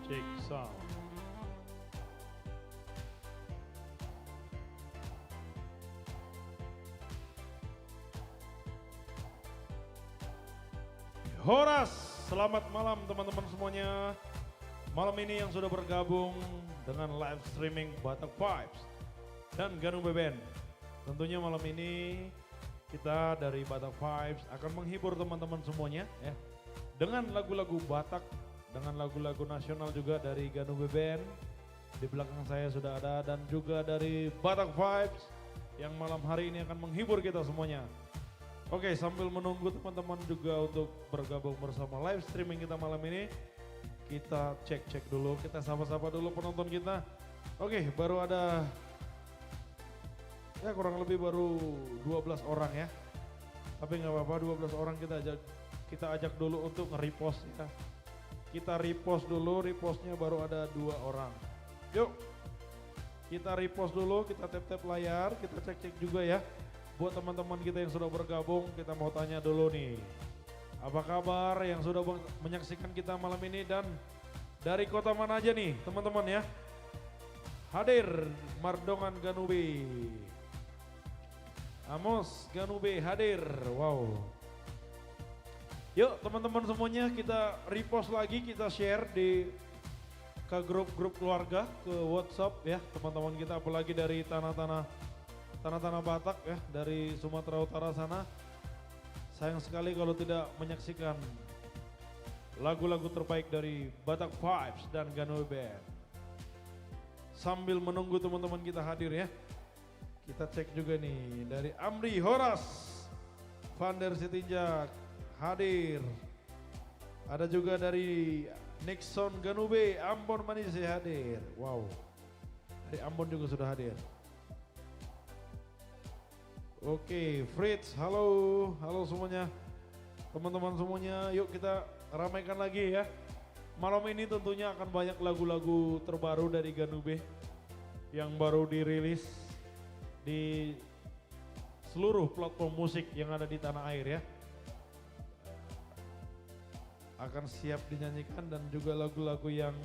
Check sound. Horas, selamat malam teman-teman semuanya. Malam ini yang sudah bergabung dengan live streaming Batak Vibes dan Ganube Band. Tentunya malam ini kita dari Batak Vibes akan menghibur teman-teman semuanya ya. Dengan lagu-lagu Batak, dengan lagu-lagu nasional juga dari Ganube Band. Di belakang saya sudah ada dan juga dari Batak Vibes yang malam hari ini akan menghibur kita semuanya. Oke, sambil menunggu teman-teman juga untuk bergabung bersama live streaming kita malam ini, kita cek-cek dulu, kita sapa-sapa dulu penonton kita. Oke, baru ada ya kurang lebih baru 12 orang ya. Tapi nggak apa-apa, 12 orang kita ajak dulu untuk nge-repost ya. Kita repost dulu, repostnya baru ada 2 orang. Yuk, kita repost dulu, kita tap-tap layar, kita cek-cek juga ya. Buat teman-teman kita yang sudah bergabung, kita mau tanya dulu nih. Apa kabar yang sudah menyaksikan kita malam ini dan dari kota mana aja nih teman-teman ya. Hadir Mardongan Ganube. Amos Ganube hadir, wow. Yuk teman-teman semuanya kita repost lagi, kita share ke grup-grup keluarga, ke WhatsApp ya teman-teman kita apalagi dari tanah-tanah Batak ya dari Sumatera Utara sana. Sayang sekali kalau tidak menyaksikan lagu-lagu terbaik dari Batak Vibes dan Ganube Band. Sambil menunggu teman-teman kita hadir ya. Kita cek juga nih dari Amri Horas, Vander Sitinjak hadir. Ada juga dari Nixon Ganube, Ambon Manise hadir. Wow, dari Ambon juga sudah hadir. Oke, Fritz, halo semuanya. Teman-teman semuanya, yuk kita ramaikan lagi ya. Malam ini tentunya akan banyak lagu-lagu terbaru dari Ganube yang baru dirilis di seluruh platform musik yang ada di tanah air ya. Akan siap dinyanyikan dan juga lagu-lagu yang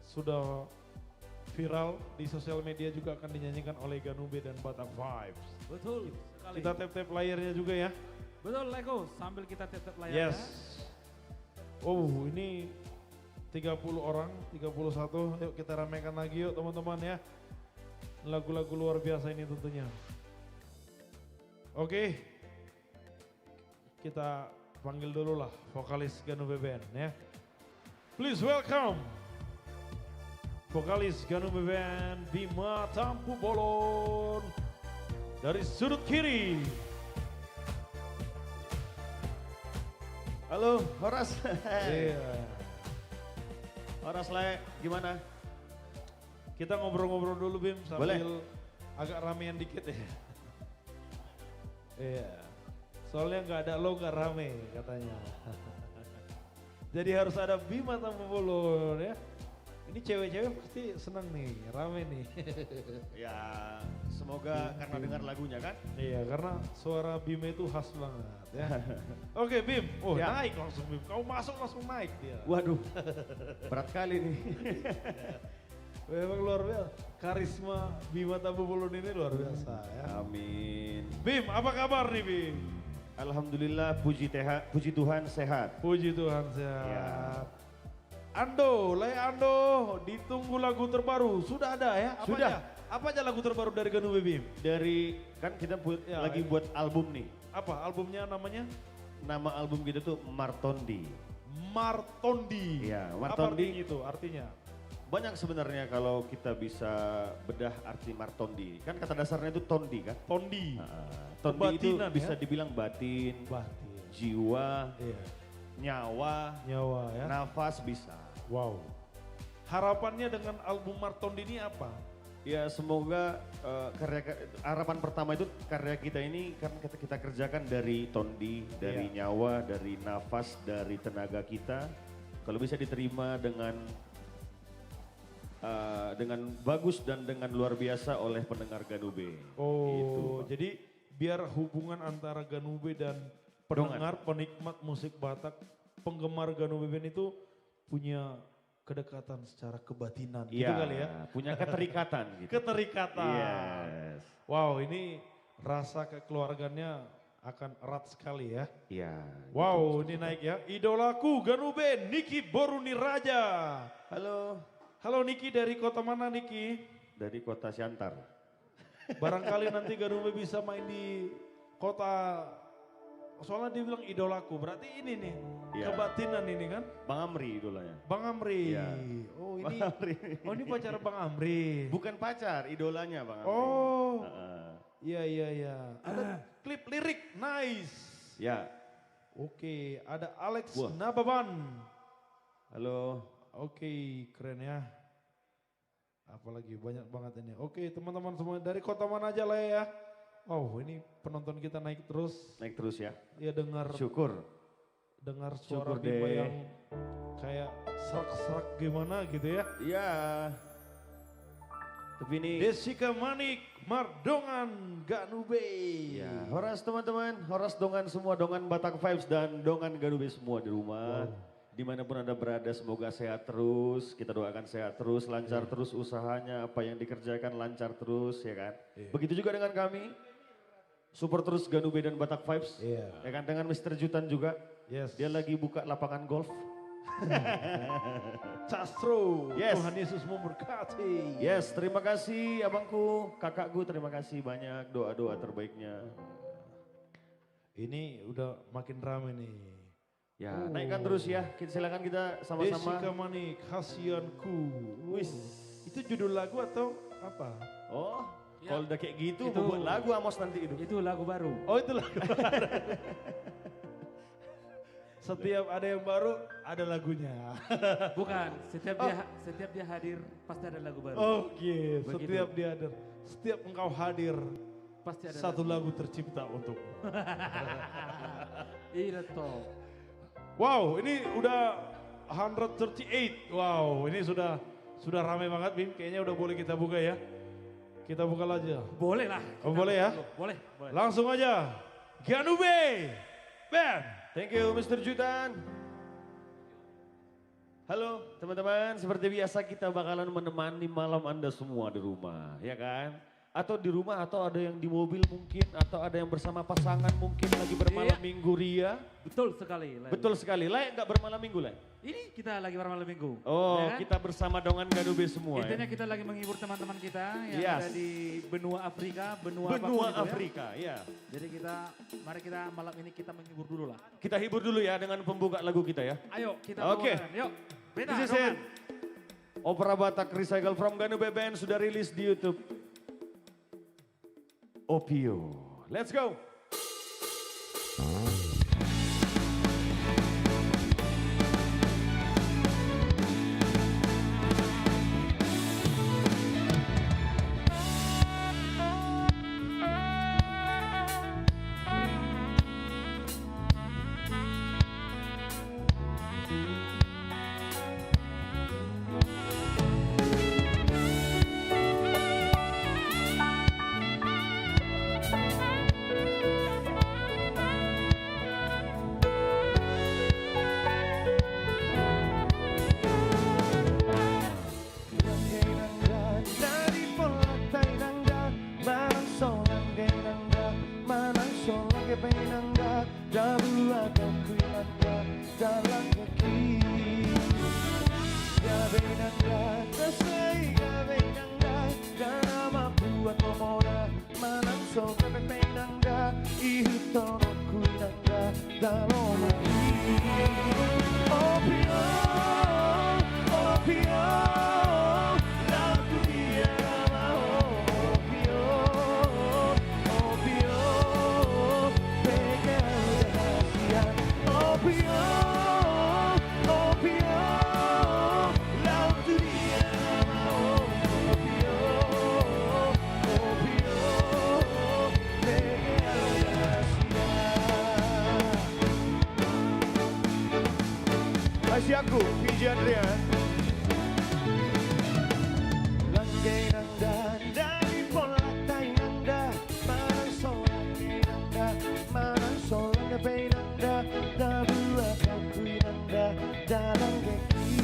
sudah viral di sosial media juga akan dinyanyikan oleh Ganube dan Batak Vibes. Betul sekali. Kita tap-tap layarnya juga ya. Betul Leko, sambil kita tap-tap layarnya. Yes. Oh ini 30 orang, 31. Yuk kita ramaikan lagi yuk teman-teman ya. Lagu-lagu luar biasa ini tentunya. Oke. Kita panggil dulu lah vokalis Ganube Band ya. Please welcome vokalis Ganube Band Bima Tampu Bolon dari sudut kiri. Halo, Horas. Iya. Horas Le, gimana? Kita ngobrol-ngobrol dulu Bim sambil Boleh. agak ramean dikit ya. Iya. Soalnya nggak ada lo nggak rame katanya. Jadi harus ada Bima Tampu Bolon ya. Ini cewek-cewek pasti seneng nih, rame nih. Ya, semoga karena dengar lagunya kan. Iya, karena suara Bima itu khas banget ya. Oke Bim, oh Ya. naik langsung Bim. Kau masuk langsung naik dia. Waduh, berat kali nih. Memang luar biasa. Karisma Bima Tampu Bolon ini luar biasa ya. Amin. Bim, apa kabar nih Bim? Alhamdulillah, puji Tuhan sehat. Puji Tuhan sehat. Ando, ditunggu lagu terbaru. Sudah ada ya? Apa Sudah. aja? Apa aja lagu terbaru dari Ganube Bim? Dari, kan kita Ya, lagi ya. buat album nih. Apa albumnya namanya? Nama album kita tuh Martondi. Martondi. Iya, Apa Martondi. artinya itu? Artinya? Banyak sebenarnya kalau kita bisa bedah arti Martondi. Kan kata dasarnya itu tondi kan. Tondi. Tondi itu Kebatinan, bisa ya? dibilang batin, Batin. jiwa, Iya. nyawa, Nyawa ya. nafas bisa. Wow. Harapannya dengan album Martondi ini apa? Ya semoga harapan pertama itu karya kita ini kan kita kerjakan dari tondi, dari Iya. nyawa, dari nafas, dari tenaga kita. Kalau bisa diterima dengan bagus dan dengan luar biasa oleh pendengar Ganube. Oh, Gitu, Bang. jadi biar hubungan antara Ganube dan pendengar, penikmat musik Batak, penggemar Ganube Band itu punya kedekatan secara kebatinan gitu Iya, kali ya. punya keterikatan gitu. Keterikatan. Yes. Wow, ini rasa kekeluarganya akan erat sekali ya. Iya. Wow, ini naik ya. Idolaku Ganube Niki Boruni Raja. Halo, Halo Niki, dari kota mana Niki? dari kota Siantar. Barangkali nanti Ganube bisa main di kota, soalnya dia bilang idolaku, berarti ini nih, Iya. kebatinan ini kan. Bang Amri idolanya. Bang Amri. Iya. Oh Bang ini, Amri. oh ini pacar Bang Amri. Bukan pacar, idolanya Bang Amri. Oh, Heeh. iya iya iya. Ada klip lirik, nice. Ya, Oke, ada Alex Wah. Nababan. halo. Oke, keren ya. Apalagi banyak banget ini. Oke, teman-teman semua dari kota mana aja lah ya. Oh, ini penonton kita naik terus. Naik terus ya. Ya dengar Syukur. suara Syukur Bima deh. yang kayak serak-serak gimana gitu ya. Iya. Tapi ini Desika Manik, Mardongan, Ganube. ya, horas teman-teman, horas dongan semua, dongan Batak Vibes dan dongan Ganube semua di rumah. Dimanapun Anda berada semoga sehat terus, kita doakan sehat terus, lancar terus usahanya, apa yang dikerjakan lancar terus ya kan. Begitu juga dengan kami, support terus Ganube dan Batak Vibes. Iya. Ya kan, dengan Mr. Jutan juga, Yes. dia lagi buka lapangan golf. Castro, Yes. Tuhan Yesus memberkati. Yes, terima kasih abangku, kakakku, terima kasih banyak doa-doa terbaiknya. Ini udah makin rame nih. Ya, Oh. naikkan terus ya, silakan kita sama-sama. Desika Manik, kasihanku. Wis. Itu judul lagu atau apa? Oh, Ya. kalau udah kayak gitu, Itu- mau buat lagu Amos nanti itu. Itu lagu baru. Oh itu lagu. Setiap ada yang baru, ada lagunya. Bukan, setiap dia hadir pasti ada lagu baru. Oke, Begitu. setiap dia hadir. Setiap engkau hadir, Pasti ada satu lagu tercipta untuk. Iya toh. Wow, ini udah 138. Wow, ini sudah ramai banget Bim. Kayaknya udah boleh kita buka ya. Kita buka aja. Boleh lah. Oh, Kita boleh ya? dulu. Boleh, boleh. Langsung aja. Ganube Band. Thank you Mr. Jutan. Halo teman-teman, seperti biasa kita bakalan menemani malam Anda semua di rumah, ya kan? Atau di rumah, atau ada yang di mobil mungkin, atau ada yang bersama pasangan mungkin lagi bermalam Iya. minggu ria. Betul sekali. Lai. Betul sekali, Lai nggak bermalam minggu Lai? Ini kita lagi bermalam minggu. Oh, ya kan? kita bersama dongan Ganube semua Intinya ya? kita lagi menghibur teman-teman kita yang Yes. ada di benua Afrika, benua apapun Benua itu ya. Afrika, ya. Jadi mari kita malam ini kita menghibur dulu lah. Kita hibur dulu ya dengan pembuka lagu kita ya. Ayo kita Oke. bawakan. Yuk. Beta, This is dongan. it. Opera Batak Recycle from Ganube Band sudah rilis di YouTube. Opio. Let's go. Masih aku, PJ Adrian. Langgai nanda dari pola tai nanda, manang solang nanda, manang solang gapai nanda, da bua kakui nanda, dalang geki.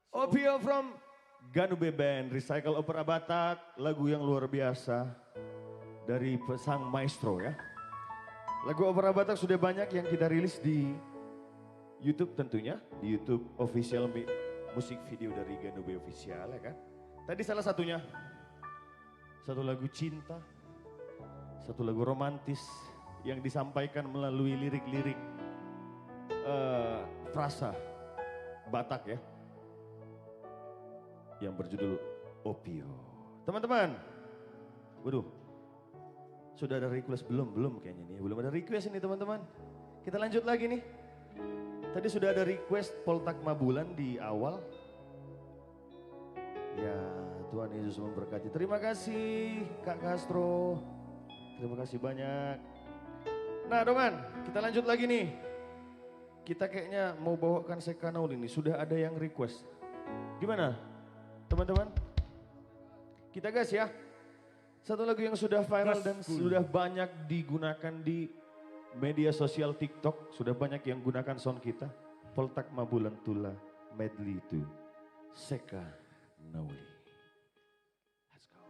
Opio from Ganube Band, Recycle Opera Batak, lagu yang luar biasa dari sang maestro ya. Lagu Opera Batak sudah banyak yang kita rilis di YouTube tentunya, di YouTube official musik video dari Ganube Official ya kan. Tadi salah satunya, satu lagu cinta, satu lagu romantis yang disampaikan melalui lirik-lirik frasa Batak ya. Yang berjudul Opio. Teman-teman, waduh, sudah ada request belum? Belum kayaknya nih, belum ada request ini teman-teman. Kita lanjut lagi nih. Tadi sudah ada request Poltak Mabulan di awal. Ya, Tuhan Yesus memberkati. Terima kasih Kak Castro. Terima kasih banyak. Nah teman, kita lanjut lagi nih. Kita kayaknya mau bawakan Sekanaul ini, sudah ada yang request. Gimana? Teman-teman, kita gas ya. Satu lagu yang sudah viral dan sudah banyak digunakan di media sosial TikTok. Sudah banyak yang gunakan sound kita. Poltak Mabulan Tula medley itu. Seka Nauli. Let's go.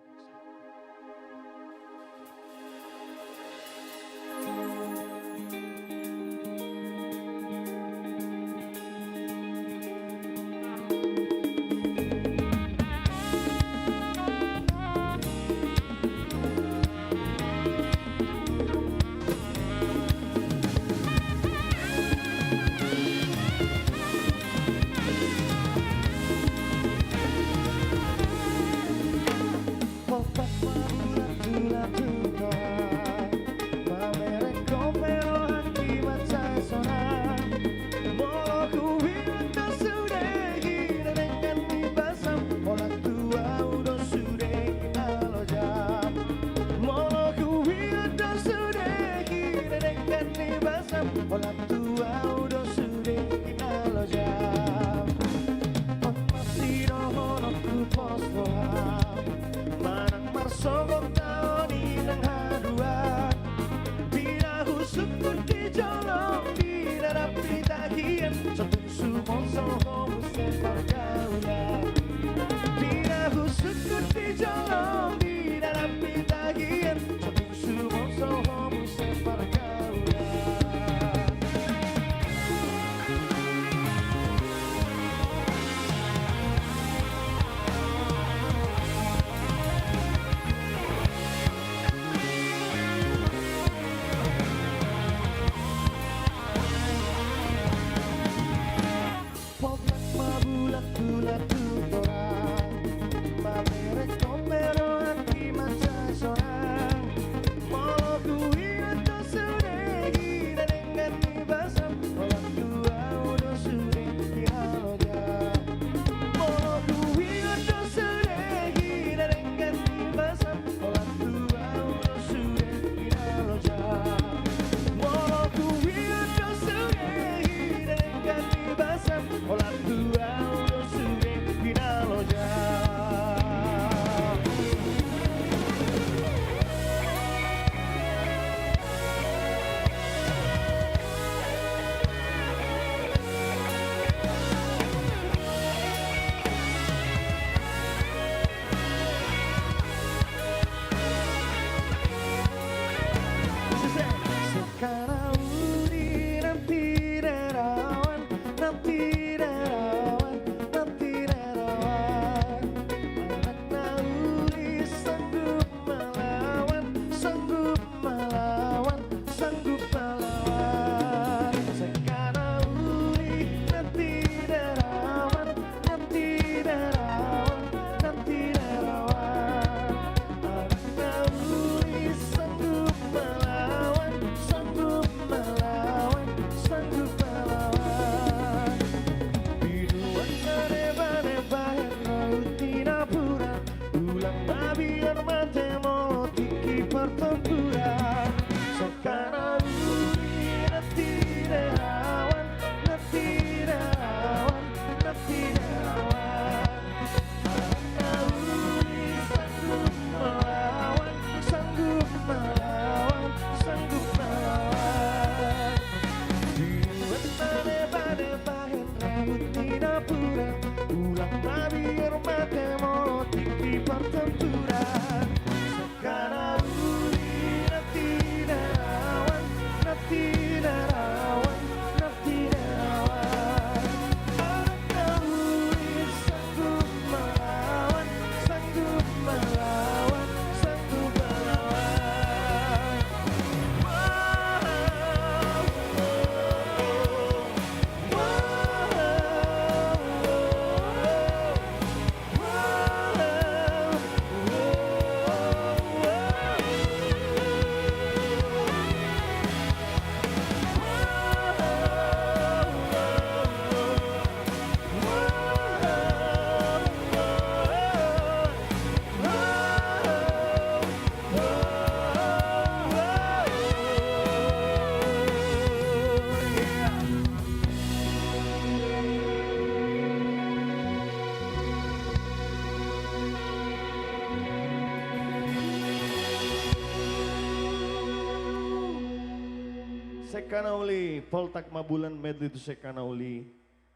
Sekanauli, Poltak Mabulan Medley to Sekanauli.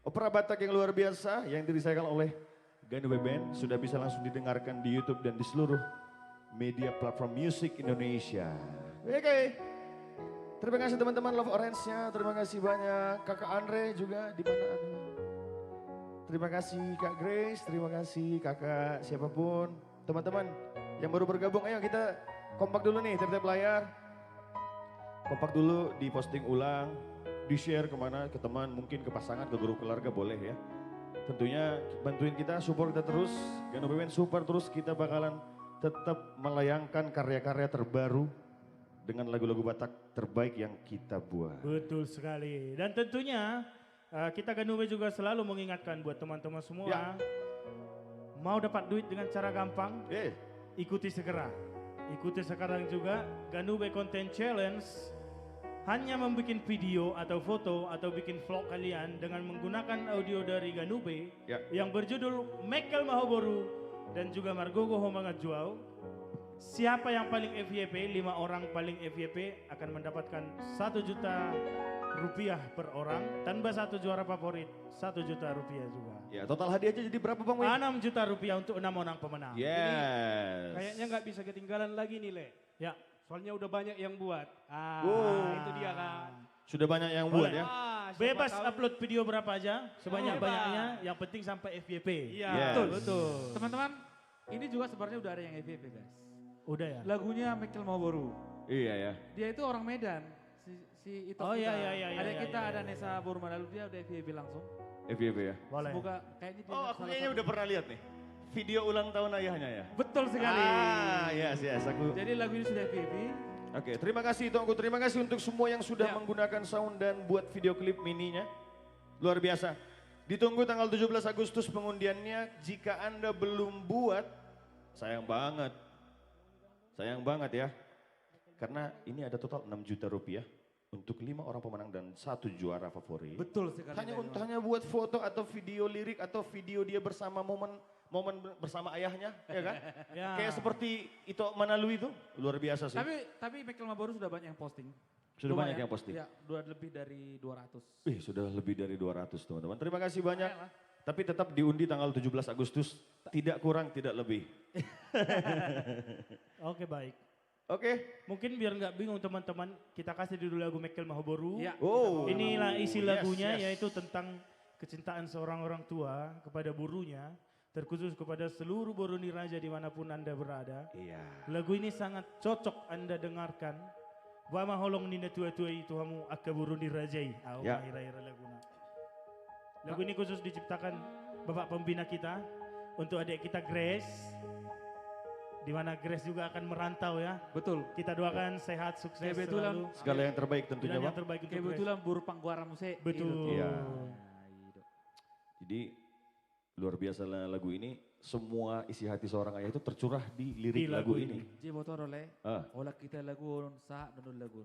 Opera Batak yang luar biasa yang dirisakan oleh Ganube Band sudah bisa langsung didengarkan di YouTube dan di seluruh media platform musik Indonesia. Oke. Terima kasih teman-teman Love Orange-nya, terima kasih banyak Kakak Andre juga di mana ada. Terima kasih Kak Grace, terima kasih Kakak siapapun. Teman-teman yang baru bergabung, ayo kita kompak dulu nih tiap-tiap layar. Kompak dulu, diposting ulang, di-share kemana, ke teman, mungkin ke pasangan, ke grup keluarga boleh ya. Tentunya bantuin kita, support kita terus, Ganube Band support terus, kita bakalan tetap melayangkan karya-karya terbaru dengan lagu-lagu Batak terbaik yang kita buat. Betul sekali. Dan tentunya kita Ganube juga selalu mengingatkan buat teman-teman semua. Ya. Mau dapat duit dengan cara gampang, Eh, ikuti segera. Ikuti sekarang juga Ganube Content Challenge. Hanya membuat video atau foto atau bikin vlog kalian dengan menggunakan audio dari Ganube Ya. yang berjudul Mekel Mahoboru dan juga Margogo Homangat Juau. Siapa yang paling FYP, 5 orang paling FYP akan mendapatkan 1 juta rupiah per orang. Tanpa 1 juara favorit, 1 juta rupiah juga. ya total hadiahnya jadi berapa Bang Win? 6 juta rupiah untuk 6 orang pemenang. Yes. Kayaknya nggak bisa ketinggalan lagi nih Le. Ya, Soalnya udah banyak yang buat. Wow. Itu dia kan. Sudah banyak yang buat Boleh. ya. Siapa bebas tahu. upload video berapa aja, sebanyak-banyaknya, yang penting sampai FYP. Iya, Yes. betul, betul. Teman-teman, ini juga sebenarnya udah ada yang FYP guys. Udah ya? Lagunya Mekel Maboru. Iya ya. Dia itu orang Medan. Si itu Oh, iya, iya, iya, Ada iya, kita iya, ada iya. Nesa Burma lalu dia udah FYP langsung. FYP ya. Boleh. Semoga kayaknya dia Oh, aku salah kayaknya satu- udah pernah lihat nih. Video ulang tahun ayahnya ya. Betul sekali. Yes, aku. Jadi lagu ini sudah FYP. Oke, terima kasih Tongku. Terima kasih untuk semua yang sudah Ya. menggunakan sound dan buat video klip mininya. Luar biasa. Ditunggu tanggal 17 Agustus pengundiannya. Jika Anda belum buat, sayang banget. Sayang banget ya. Karena ini ada total 6 juta rupiah untuk 5 orang pemenang dan 1 juara favorit. Betul sekali. Hanya buat foto atau video lirik atau video dia bersama momen bersama ayahnya, ya kan? Ya. Kayak seperti itu Manalui itu, luar biasa sih. Tapi Mekel Maboru sudah banyak yang posting. Sudah banyak Lumayan. yang posting. Ya, lebih dari 200. Sudah lebih dari 200 teman-teman. Terima kasih banyak. Tapi tetap diundi tanggal 17 Agustus, tidak kurang, tidak lebih. Oke, baik. Oke. Mungkin biar nggak bingung teman-teman, kita kasih dulu lagu Mekel Mahoboru. Ya. Oh. Inilah isi Yes, lagunya, yes. yaitu tentang kecintaan seorang orang tua kepada burunya, terkhusus kepada seluruh buru niraja dimanapun Anda berada. Iya. Lagu ini sangat cocok Anda dengarkan. Wa maholong nina tua-tua itu hamu akka buru nirajai. Ya. Laguna. Lagu ini khusus diciptakan Bapak Pembina kita untuk adik kita Grace. Di mana Grace juga akan merantau ya. Betul. Kita doakan sehat, sukses Kebetulan. selalu. Segala yang terbaik tentunya, Yang Bang. terbaik untuk Grace. Kebetulan buru pangguara musik. Betul. Iya. Jadi luar biasa lah lagu ini. Semua isi hati seorang ayah itu tercurah di lirik Di lagu lagu ini. Jadi motor oleh Ah, olah kita lagu sa dan lagu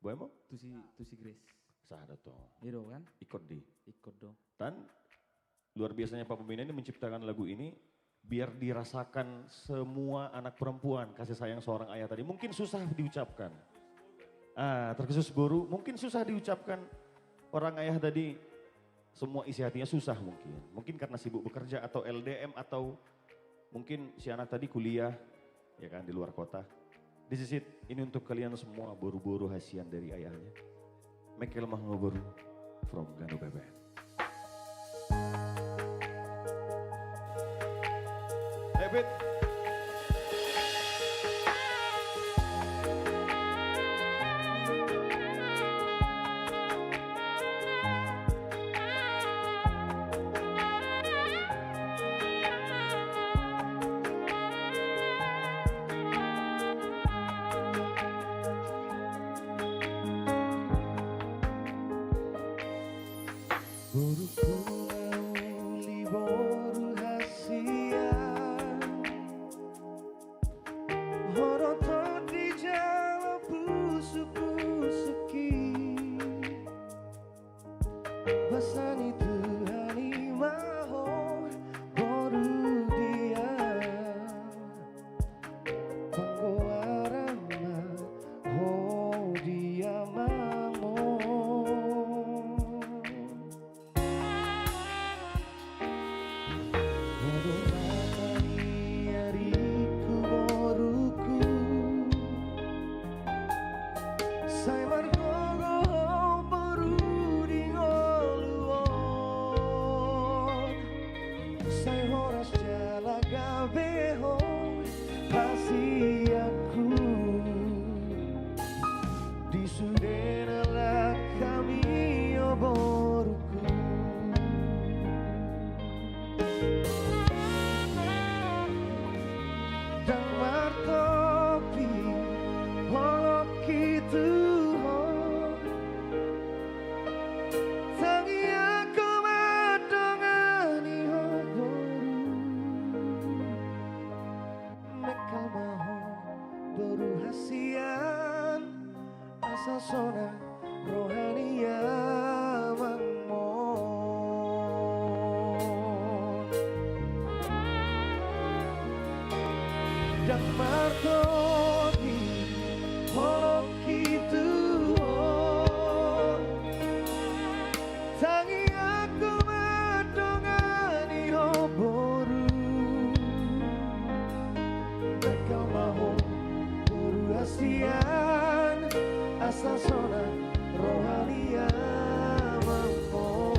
boleh mau? tusi Grace. Sah tuh. Gitu kan? Ikut di. Ikut dong. Dan luar biasanya Pak Pembina ini menciptakan lagu ini biar dirasakan semua anak perempuan kasih sayang seorang ayah tadi. Mungkin susah diucapkan. Terkhusus guru mungkin susah diucapkan orang ayah tadi semua isi hatinya susah mungkin. Mungkin karena sibuk bekerja atau LDM atau mungkin si anak tadi kuliah ya kan di luar kota. This is it. Ini untuk kalian semua buru-buru hasian dari ayahnya. Mekel Mahoboru from Ganube Band. David. Uli boru hasian Horoto di Jawa pusuk-pusuki Basani Tuhani maho boru dia Panggoarama ho dia mamo beho hasiaku di sudena kami oboruku dan martopi holok itu tangi aku madongani oboru mekal maho boru hasian asal sona rohania mangmon dan martopi holok itu tangi aku madongani oboru mereka mau boru hasian asal sona rohania mangmon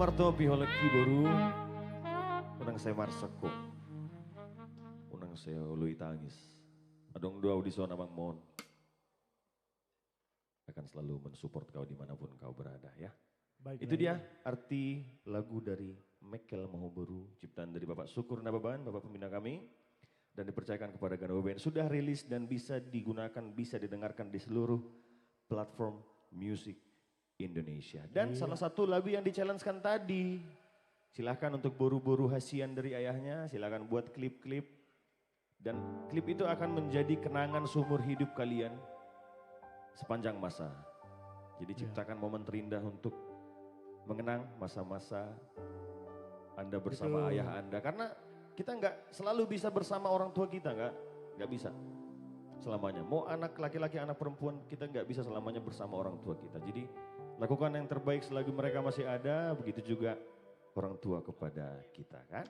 Marto biholeki baru unang saya marsako unang saya ului tangis adong dua audisona mangmon akan selalu mensupport kau dimanapun kau berada ya. Baik, Itu dia arti lagu dari Mekel Mahoboru ciptaan dari Bapak Syukur Nababan, Bapak pembina kami dan dipercayakan kepada Gano Band sudah rilis dan bisa digunakan, bisa didengarkan di seluruh platform musik Indonesia. Dan salah satu lagu yang di-challenge-kan tadi, silahkan untuk boru-boru hasian dari ayahnya, silahkan buat klip-klip. Dan klip itu akan menjadi kenangan seumur hidup kalian sepanjang masa. Jadi ciptakan momen terindah untuk mengenang masa-masa Anda bersama ayah Anda. Karena kita nggak selalu bisa bersama orang tua kita, nggak bisa. selamanya. Mau anak laki-laki, anak perempuan, kita nggak bisa selamanya bersama orang tua kita. Jadi lakukan yang terbaik selagi mereka masih ada, begitu juga orang tua kepada kita kan.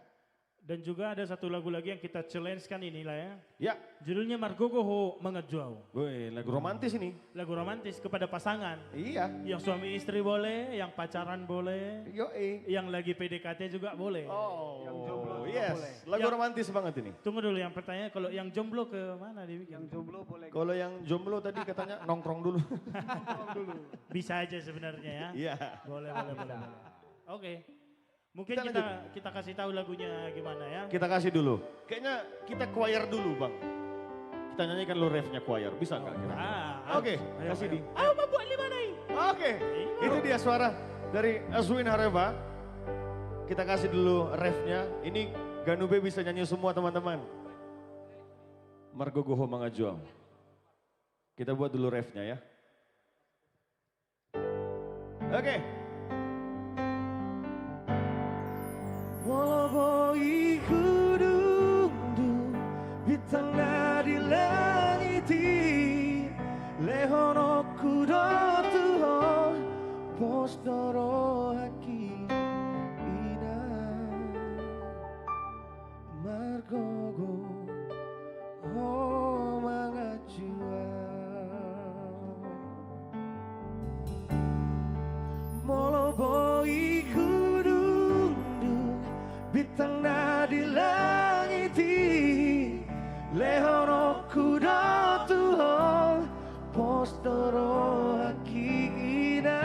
Dan juga ada satu lagu lagi yang kita challenge-kan inilah ya. Ya, Judulnya Margogo Ho Mangajuau. woi, lagu romantis ini. Lagu romantis kepada pasangan. Iya, Yang suami istri boleh, yang pacaran boleh, yoi. yang lagi PDKT juga boleh. Oh, Yang jomblo juga yes, boleh. lagu Yang- romantis banget ini. Tunggu dulu yang pertanyaan, kalau yang jomblo ke mana dibikin? Yang jomblo boleh Kalau yang jomblo tadi katanya nongkrong dulu. dulu. Bisa aja sebenarnya ya. Iya. Boleh, boleh, boleh. Oke. Mungkin Kita kita kasih tahu lagunya gimana ya. Kita kasih dulu. Kayaknya kita choir dulu bang. Kita nyanyikan lu refnya choir, bisa nggak kira? Oke, kasih di. Ayo membuat lima nih. Oke, itu dia suara dari Azwin Hareva. Kita kasih dulu refnya. Ini Ganube bisa nyanyi semua teman-teman. Margogoho Mangajuang. Kita buat dulu refnya ya. Oke. Woloboi kudundu bitanga di langiti lehono kudotu ho postoro haki ina margogo ho mangajua moloboi kudundu bitang na di langiti lehono kudotu ho postoro hakina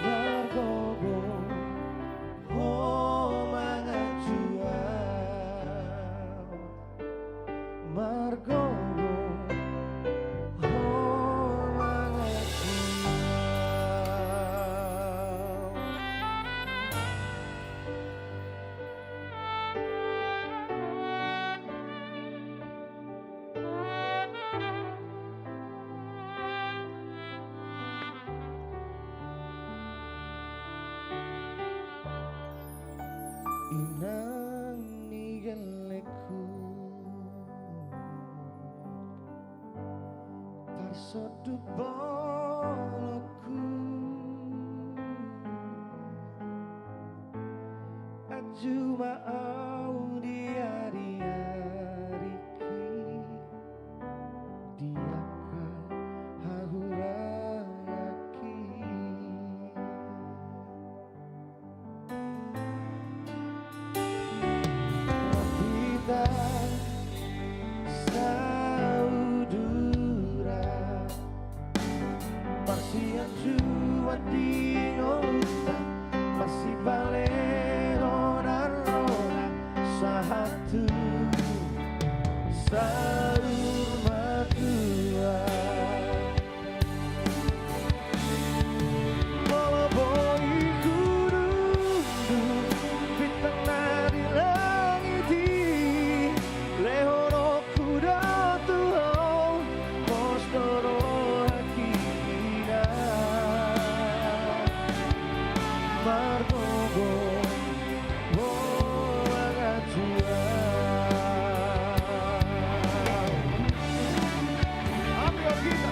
margogo ho mangajua margogo ho mangajua. Inang nigeleku parsodu boloku ajuma au diari-ariki diaka hahurayaki Rapita saudura Marsian jua di oluta Masih balero narona Sahatu Saur matua Moloboi kududu Bintang nadi langiti Lehono kudotu ho Postoro hakina Margogo Wolangajua Ambil kita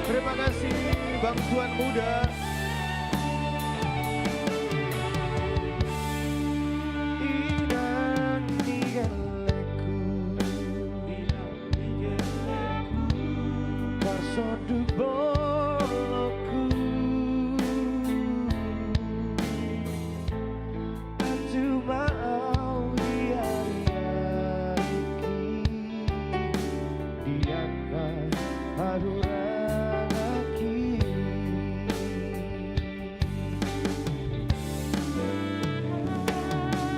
Terima kasih Bang Tuan Muda. Inang nigeleku Parsodu boloku Ajuma au diari-ariki Diangkat harurangaki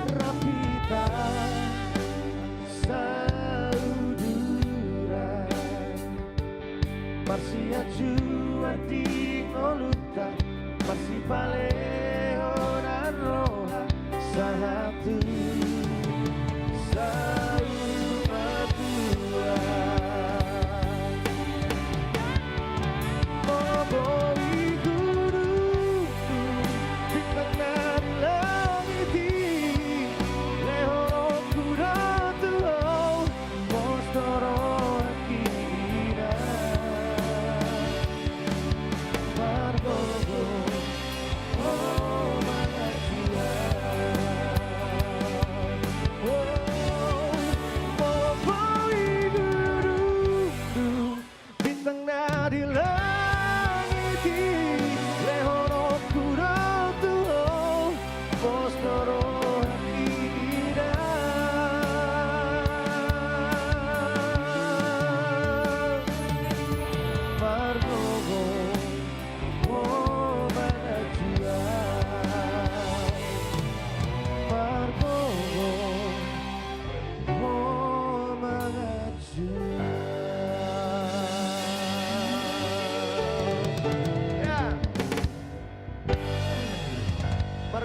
Rapita saudura Marsia jua di noluta Masih paleo dan roha Satu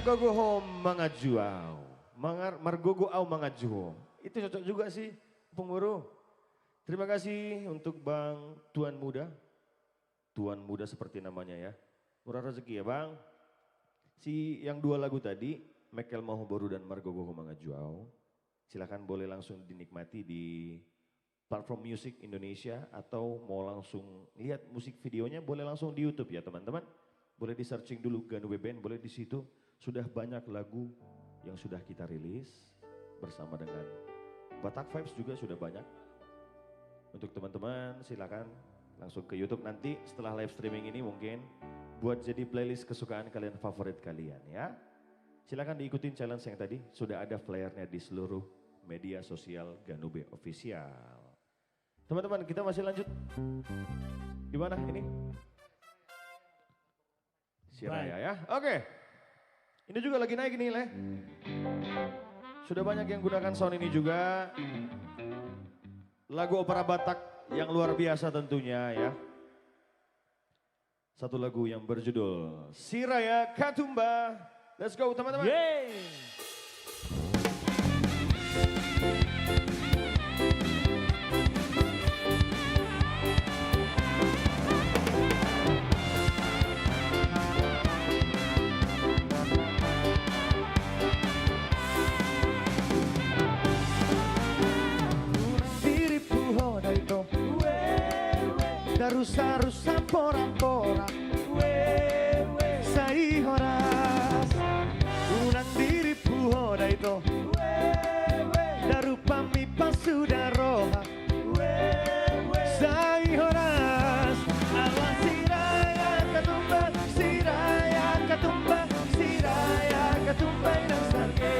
Margogo ho mangajuau. Margogo au mangajuo. Itu cocok juga sih, penguru. Terima kasih untuk Bang Tuan Muda. Tuan Muda seperti namanya ya. Murah rezeki ya Bang. Si yang dua lagu tadi, Mekel Mahoboru dan Margogo ho mangajuau. Silakan boleh langsung dinikmati di platform musik Indonesia atau mau langsung lihat musik videonya boleh langsung di YouTube ya teman-teman. Boleh di searching dulu Ganube Band, boleh di situ. Sudah banyak lagu yang sudah kita rilis bersama dengan Batak Vibes juga sudah banyak. Untuk teman-teman silakan langsung ke YouTube nanti setelah live streaming ini mungkin buat jadi playlist kesukaan kalian, favorit kalian ya. Silakan diikutin challenge yang tadi, sudah ada flyernya di seluruh media sosial Ganube Official. Teman-teman kita masih lanjut. Gimana ini? Siraya ya, oke. Ini juga lagi naik nih Le. Sudah banyak yang gunakan sound ini juga. Lagu opera Batak yang luar biasa tentunya ya. Satu lagu yang berjudul Siraya Katumba. Let's go teman-teman. Rusa-rusa pora-pora Sai horas Unang diri puhoda ito Darupa mi pasuda roha Sai horas Ala siraya katumba Siraya katumba Siraya katumba Inang sarge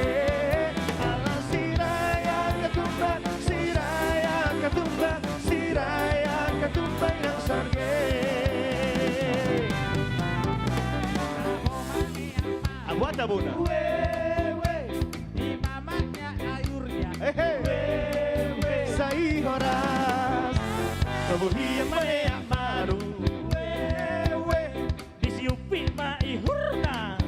Ala siraya katumba Siraya katumba Siraya katumba Inang sarge Abuat abuna Di mamanya ayurnya. Sai horas Kabuhiya maya maru Disiupi maihurna.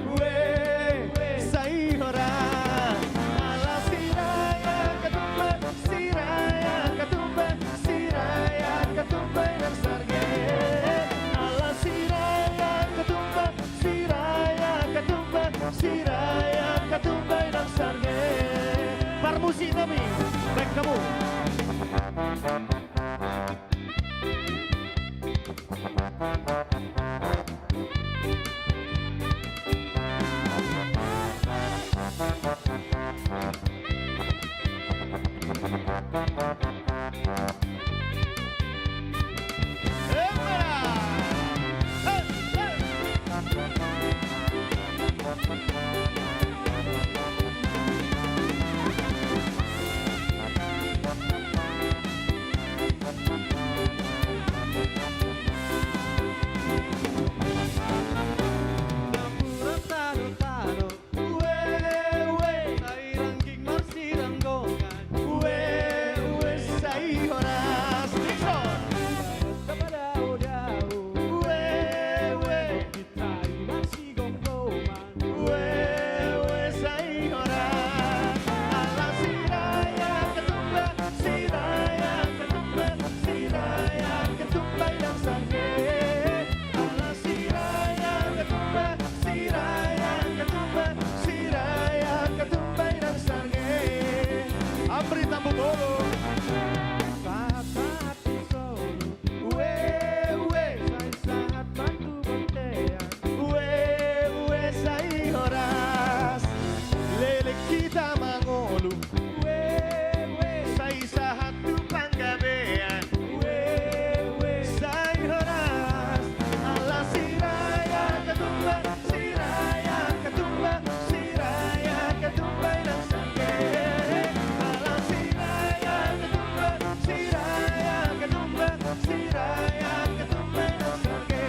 Sai horas Ala siraya katumba Siraya katumba Siraya katumba Inang sarge Ala siraya katumba Siraya katumba Siraya katumba Inang sarge Parmusi kami, baik kamu. sirayang ketumbar sarge.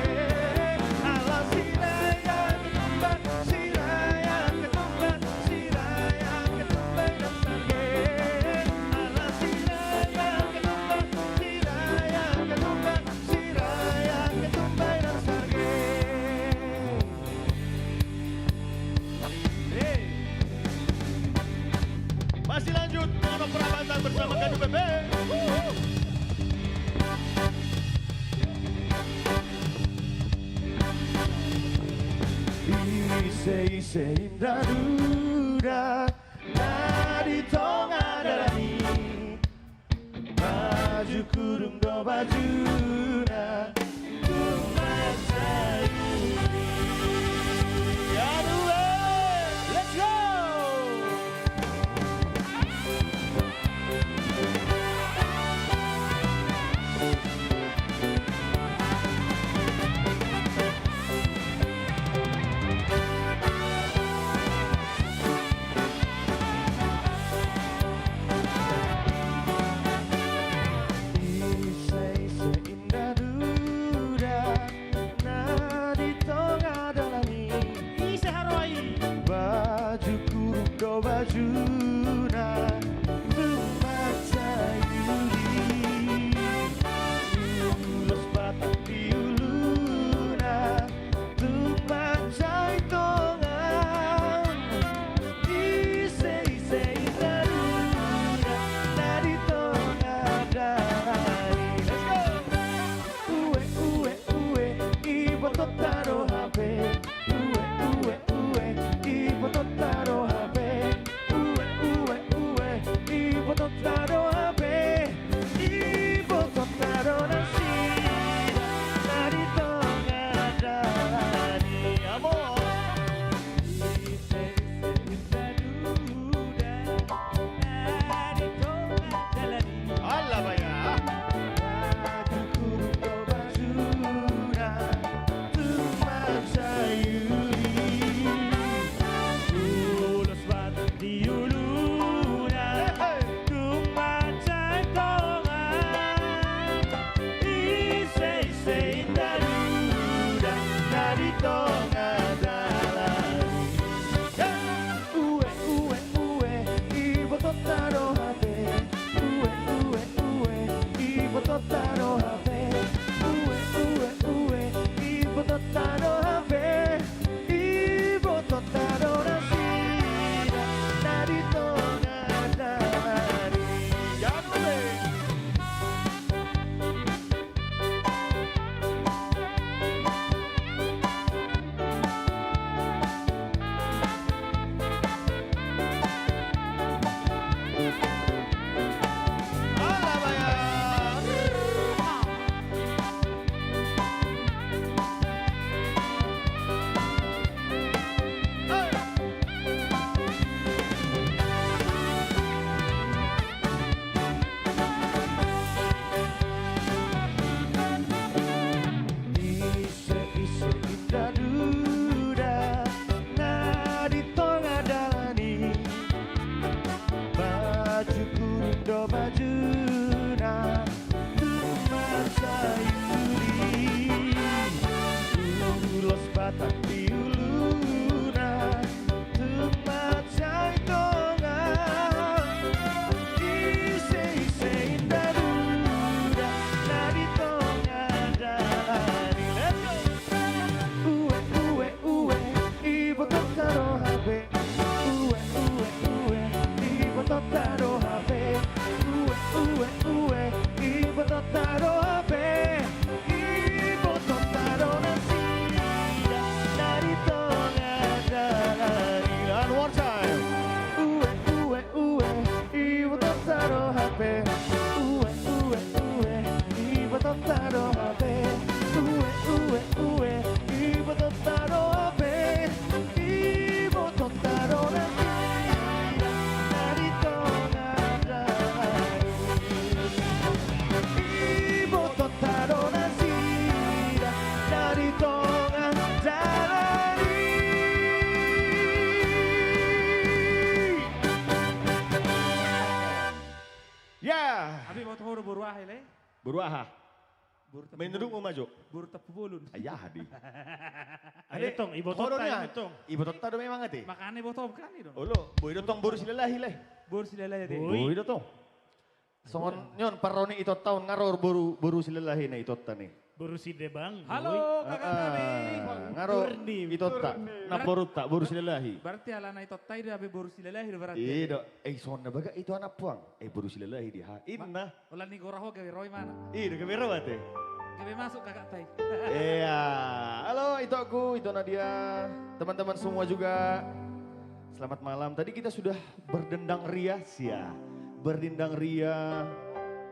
Alah sirayang ketumbar, sirayang ketumbar, sirayang ketumbar sarge. Alah sirayang ketumbar, sirayang ketumbar, sirayang ketumbar sarge. Hey. Masih lanjut dengan perabatan bersama Gadu Bebe. Ise indah duda nadi tonga darani baju kurung do bajuna kumasayuni. Gadu let's go. Bajuna tumasayuni lulus batang diuluna tumasay tongan ise daruna nadi tongan dari. Let's go. Uwe ibu totaro HP. Uwe ibu totaro HP. Ibu totaro HP, ibu totaro nasi, dari tengah dari amor. Ise duda, dari tengah dari. Allah baya. Baju kurung bajuna, tumasayuni, lulus batang diulu. Totaro HP, ibu totaro HP, ibu totaro nasi, dari tengah dari. Bajuna tumasayuni lulus batang diuluna tumasay tongan ise indah duda nadi tongan dari. Let's go. Uwe ibu totaro HP. Ibu totaro HP. Ibu totaro HP, ibu totaro nasi, dari tengah dari. One more time. Ibu totaro HP. Ibu totaro HP. Ibu totaro HP. Ibu totaro nasi, dari tengah dari. Ibu totaro nasi, dari tengah dari. Ya. Abi mau tahu buruah ini? Buruaha. Main duduk mau maju. Buru tapu bolun. Ayah di. Ayo tong, ibu tota ini tong. Ibu tota do memang ate. Makanya botol kan itu. Olo, boy dotong boru silalahi leh. Buru silala ya. Boy dotong. Songon nyon paroni ito tahun ngaror boru silalahi na ito nih. Berusi debang. Halo kakak kami. Ngaro ito ta. Na boru silalahi. Berarti alana itu tai dia buru silala itu berarti. Iya, son na baga itu anak puang. Boru silalahi di ha. Inna. Ulan ni goraho gawe Roy mana? Iya, kebero ate. Gawe masuk kakak tai. Iya, halo itu aku, itu Nadia, teman-teman semua juga. Selamat malam. Tadi kita sudah berdendang ria, berdendang ria,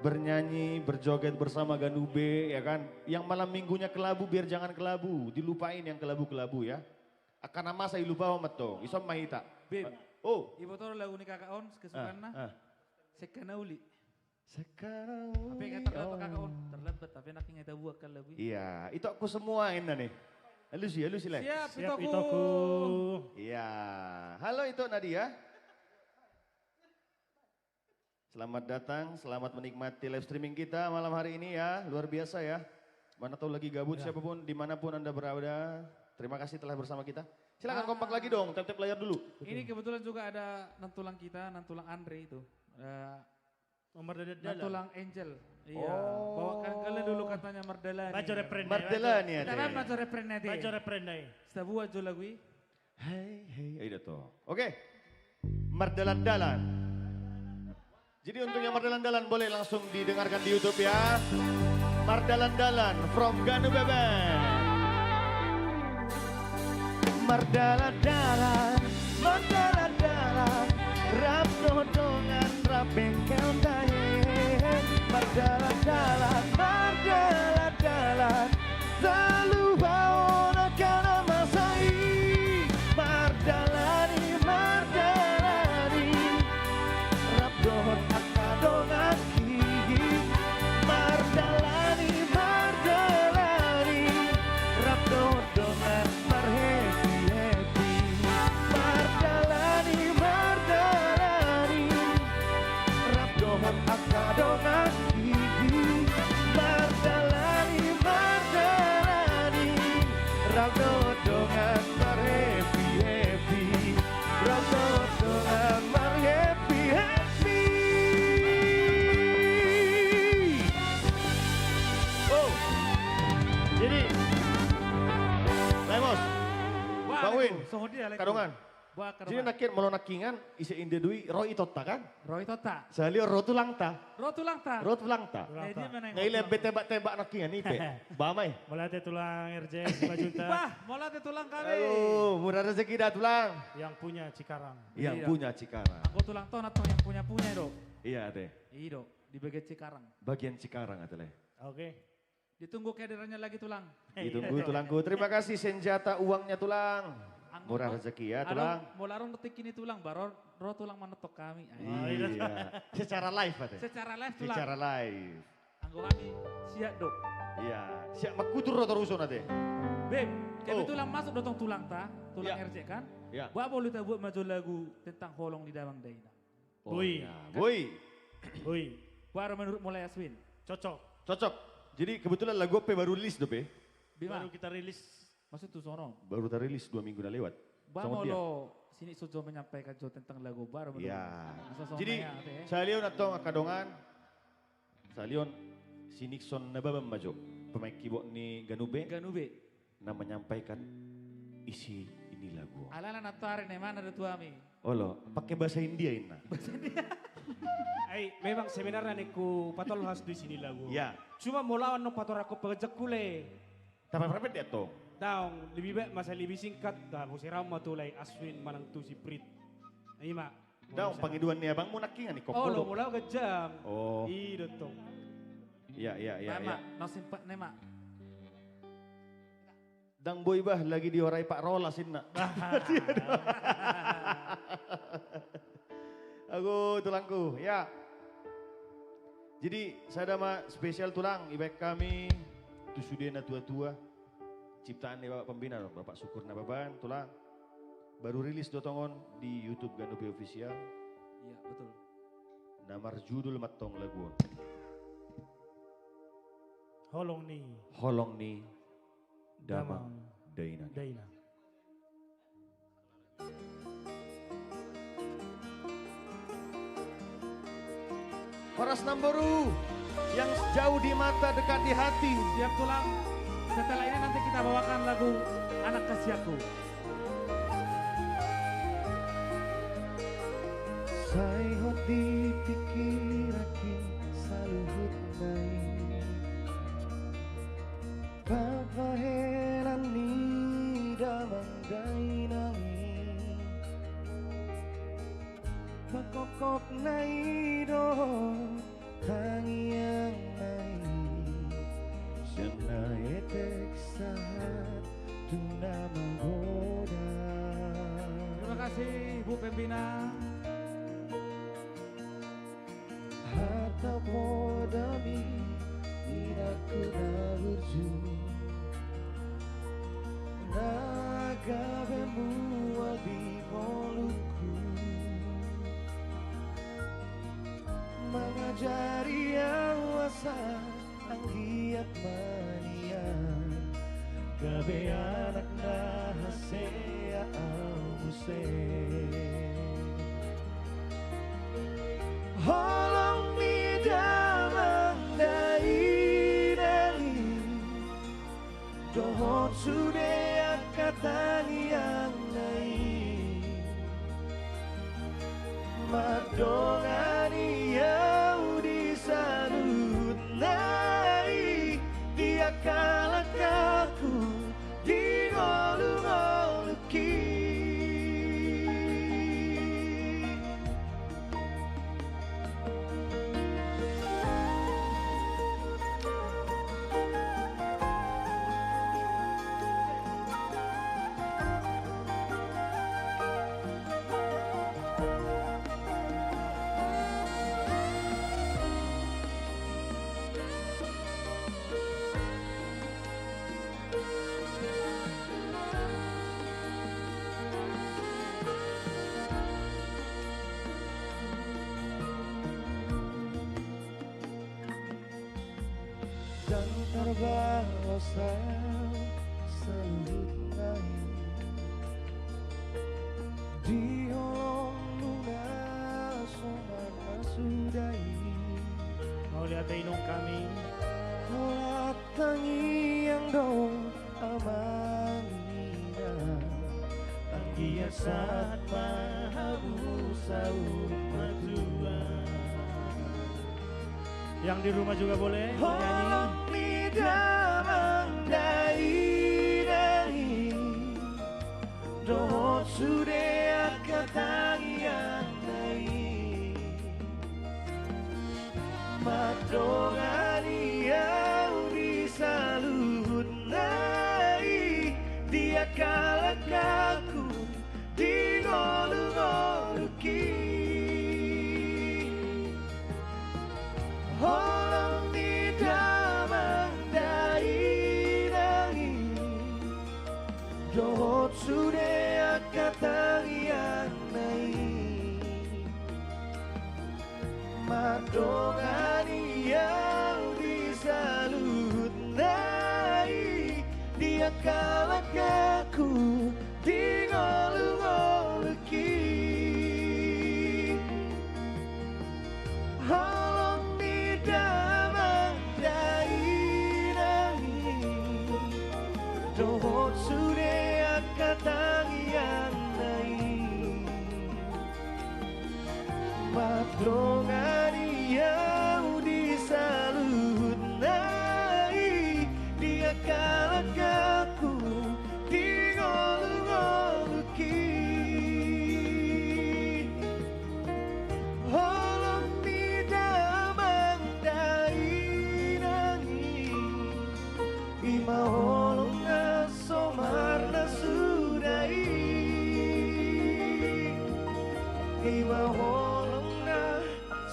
bernyanyi, berjoget bersama Ganube, ya kan. Yang malam minggunya kelabu biar jangan kelabu, dilupain yang kelabu-kelabu ya. Akan nama saya lupa amat tuh, isom mahita. Bim. Oh. Ibu tahu lagu ni kakak on kesukaan na. Sekana uli. Sekarang. Tapi kata kakak on terlambat tapi anaknya kita buat kan lagu. Iya, itu aku semua ini nih. Halus sih lah. Siap itu aku. Iya, halo itu Nadia. Selamat datang, selamat menikmati live streaming kita malam hari ini ya, luar biasa ya. Mana tahu lagi gabut siapapun, dimanapun Anda berada, terima kasih telah bersama kita. Silakan kompak lagi dong, tap-tap layar dulu. Ini kebetulan juga ada nantulang kita, nantulang Andre itu. Nomor dadat Nantulang Angel. Iya, Oh. bawakan kalian dulu katanya Mardalani. Baca refren. Mardela nih Kita ada. kan baca refren nanti. Baca refren deh. Sebuah jo lagu ini. Hey, ayo tuh. Oke, Mardalan-dalan. Jadi untuk yang Mardalan-dalan boleh langsung didengarkan di YouTube ya. Mardalan-dalan from Ganu Beben. Mardalan-dalan, Mardalan-dalan, rap dodongan, rap bengkel dahe. Mardalan-dalan, Mardalan-dalan, selalu bawa karena masai. Mardalani, Mardalani, rap dohon akadongan gigi. Mardalani, Mardalani, rap dodongan marhepi-hepi. Mardalani, Mardalani, rap dohon akadongan gigi. Mardalani, Mardalani, rap dodongan marhepi-hepi. Rap dodongan marhepi-hepi. Oh, jadi Lemos, Bawin, kadongan. Wah, Jadi nakir mau nakingan isi inde dui roh itota kan? Roy Tota. Salio roh tulang ta, Roh tulang ta. roh tulang ta. Nah, dia mana yang Ngaile betebak-tebak nakingan ipe. Bamai. Melatih tulang RJ 5 juta. Wah, mola te tulang kami. Aduh, murah rezeki dah tulang. Yang punya Cikarang. Yang Iya. punya Cikarang. Aku tulang ton atau yang punya do. Iya teh. Iya do, di bagian Cikarang. Bagian Cikarang atau Oke. Ditunggu kehadirannya lagi tulang. Ditunggu tulangku. Terima kasih senjata uangnya tulang. Murah rezeki ya tulang. Mau larang detik ini tulang, baru roh tulang menetok kami. Iya. Secara live teh. Secara live tulang. Secara live. Anggo kami siap do. Iya. Siap makutur roh terusun ate. Beb, kami Oh. tulang masuk dotong tulang ta, tulang Ya. RJ kan. Ya. Buat boleh kita buat maju lagu tentang holong di Damang Daina. Boy. iya. Boy. Ui, Baru menurut mulai Aswin. cocok. Cocok. Jadi kebetulan lagu P baru rilis tuh P. Bima, Baru kita rilis. maksud tuh sono. Baru terilis 2 minggu dah lewat. Bamo Sama dia. lo sini Sujo menyampaikan jo tentang lagu baru. betul. Iya. Masa sono Jadi ya, ate, eh. salion atau kadongan. Salion si Nixon Nababam Majo. Pemain keyboard ni Ganube. Ganube. Na menyampaikan isi ini lagu. Alala natare ne mana ada tuami. Olo, pakai bahasa India ini. Ay, memang sebenarnya niku patol has di sini lagu. Ya. Cuma mulawan no pator aku pagajak kule. Tapi berapa dia tuh? Daong, lebih baik masa lebih singkat dah musiram matulay Aswin manang tu si Prit. Ay ma. Daong pangiduan ni abang mo nakingan ni Oh, lo Kokolo. mula ka jam. Oh, Ido tong. iya iya iya. Mama, iya. no simpat ne mak. Dang boy bah lagi diorai Pak Rolas inna. Aku tulangku, ya. Jadi saya nama spesial tulang ibek kami tu sudena tua-tua ciptaan ni Bapak Pembina Bapak Syukurna Baban tulang baru rilis dotongon di YouTube Ganube Official. Iya, betul. Namar judul matong lagu. Holong ni Holong ni damang damang dainang. daina. Horas Namboru yang jauh di mata dekat di hati. Siap tulang. Setelah ini nanti kita bawakan lagu Anak Kasihku. Sayhot dipikir akin saluhut nai papahelan ni damang dainangi pakokok nai do tangiang nai Siana etek sahat tuna menggoda. Terima kasih Bu Pembina. Harta podami iraku naburju nagabemu di moluku mengajari awasa anggiat manian gabe anak nahasea almuse. Holong ni damang dainangi dohot sude akatani yang nai madongani yau disalut nai dia kalakaku di ngolu-ngoluki. Dan terbawa seluruh langit di holong luna somana sudai Maulia tainong kami holat tangi yang do amangina anggia saat mahabu saut matua. yang di rumah juga boleh nyanyi. Holong ni damang dainangi dohot sude akatangian nai madongani yang disalut nai dia kalakaku di ngolu-ngoluki. Holong ni damang dainangi dohot sude akatangian nai madongani yang disalut nai dia kalakaku di ngolu-ngoluki. Holong ni damang dainangi dohot sude akatangian nai madongani yang disalut nai dia kalakaku di ngolu-ngoluki. Holong ni damang dainangi ima holong na somar na sudai ima holong na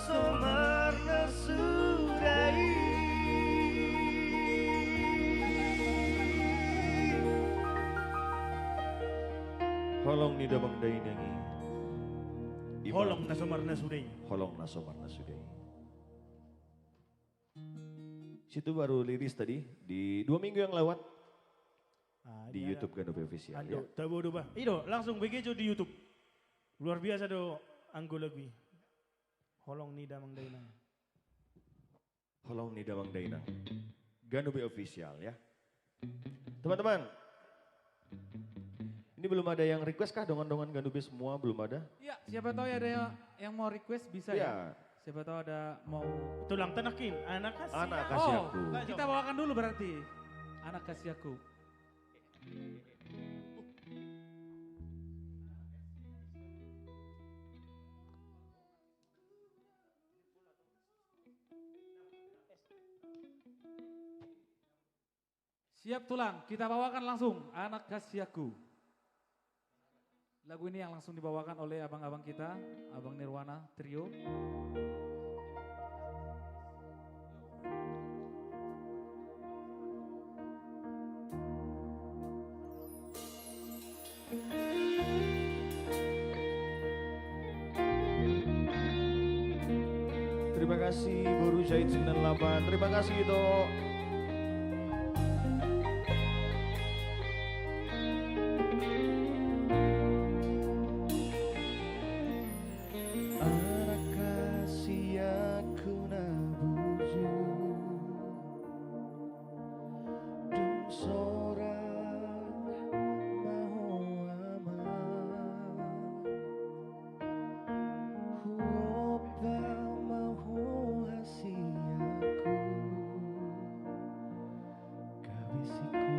somar na sudai. Holong ni damang dainangi ima Holong na sumar na suday. holong na somar na sudai. Situ baru liris tadi di 2 minggu yang lewat di ini ada. YouTube Gandubi Official ya. Ando, tabu bah. Ido, langsung begitu di YouTube. Luar biasa do anggo lagi. Holong ni damang dainang. Holong ni Damang Dainang. Gandubi Official ya. Teman-teman, ini belum ada yang request kah dongan-dongan Gandubi semua? Belum ada? Iya, siapa tahu ya ada yang mau request bisa ya. Ya, Siapa tahu ada mau. Tulang tenakin, anak kasih. anak kasih Oh, aku. kita bawakan dulu berarti. Anak kasih aku. Siap tulang, kita bawakan langsung Anak Kasih Aku. Lagu ini yang langsung dibawakan oleh abang-abang kita, Abang Nirwana Trio. Terima kasih Boru Jahit 98. Terima kasih itu. Anak kasih aku na buju Dung sorang maho aman Huopa maho hasiaku Kabisiku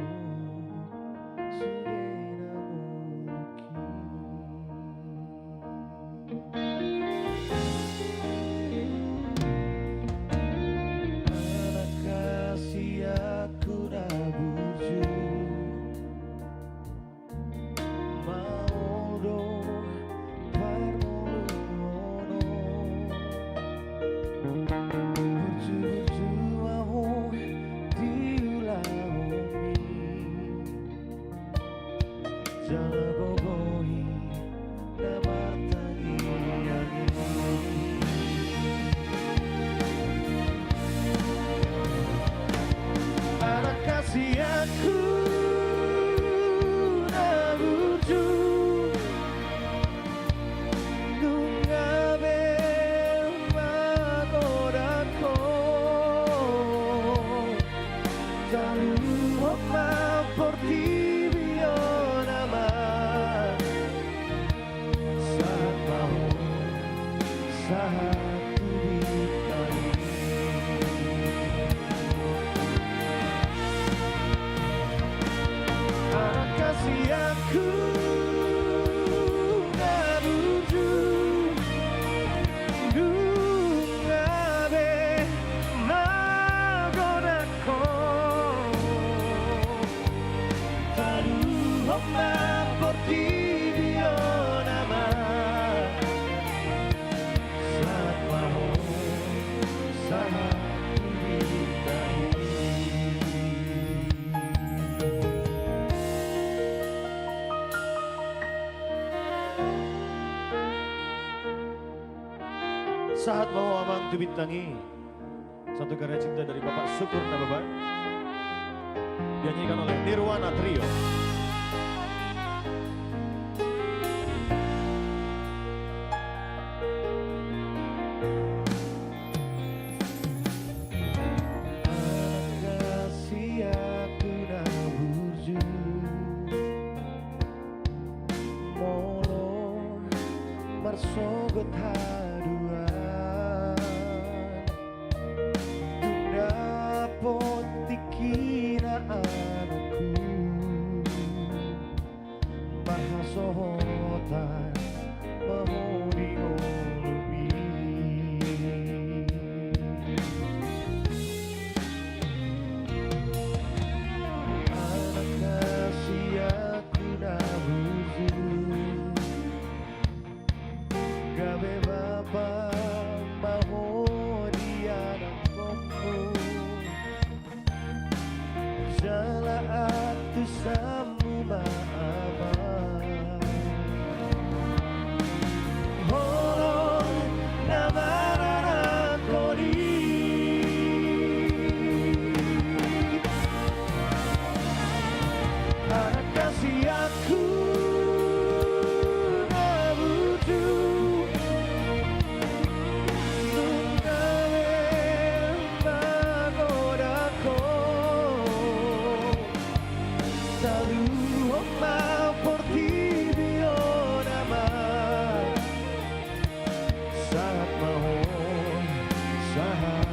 sudena muluki Anak kasih aku na buju Maudo parmoluono Burju-burju mau diulaumi Jangan bobohi nama tangi angin Anak kasih aku na buju Nungabe magodako Talu hokma portibio nama Saat mau saat kubitani Anak kasih aku na buju Dungabe magodako Talu hokma portibio nama Saat mau saat kubitani Saat mau amang tubintangi Satu karya cinta dari Bapak Syukur Nababan Dinyanyikan oleh Nirwana Trio Anak kasih aku na burju Molor marsogot haduan Dapot dikira anakku Mahasohotan mahoni ulumi Anak kasih aku na buju Gabe bapa maho dia ng koko Jala atu samu maabang Holong na mararako ni aku nabuju nungawe magodako saluho ma por ti dio nama saat mahon saat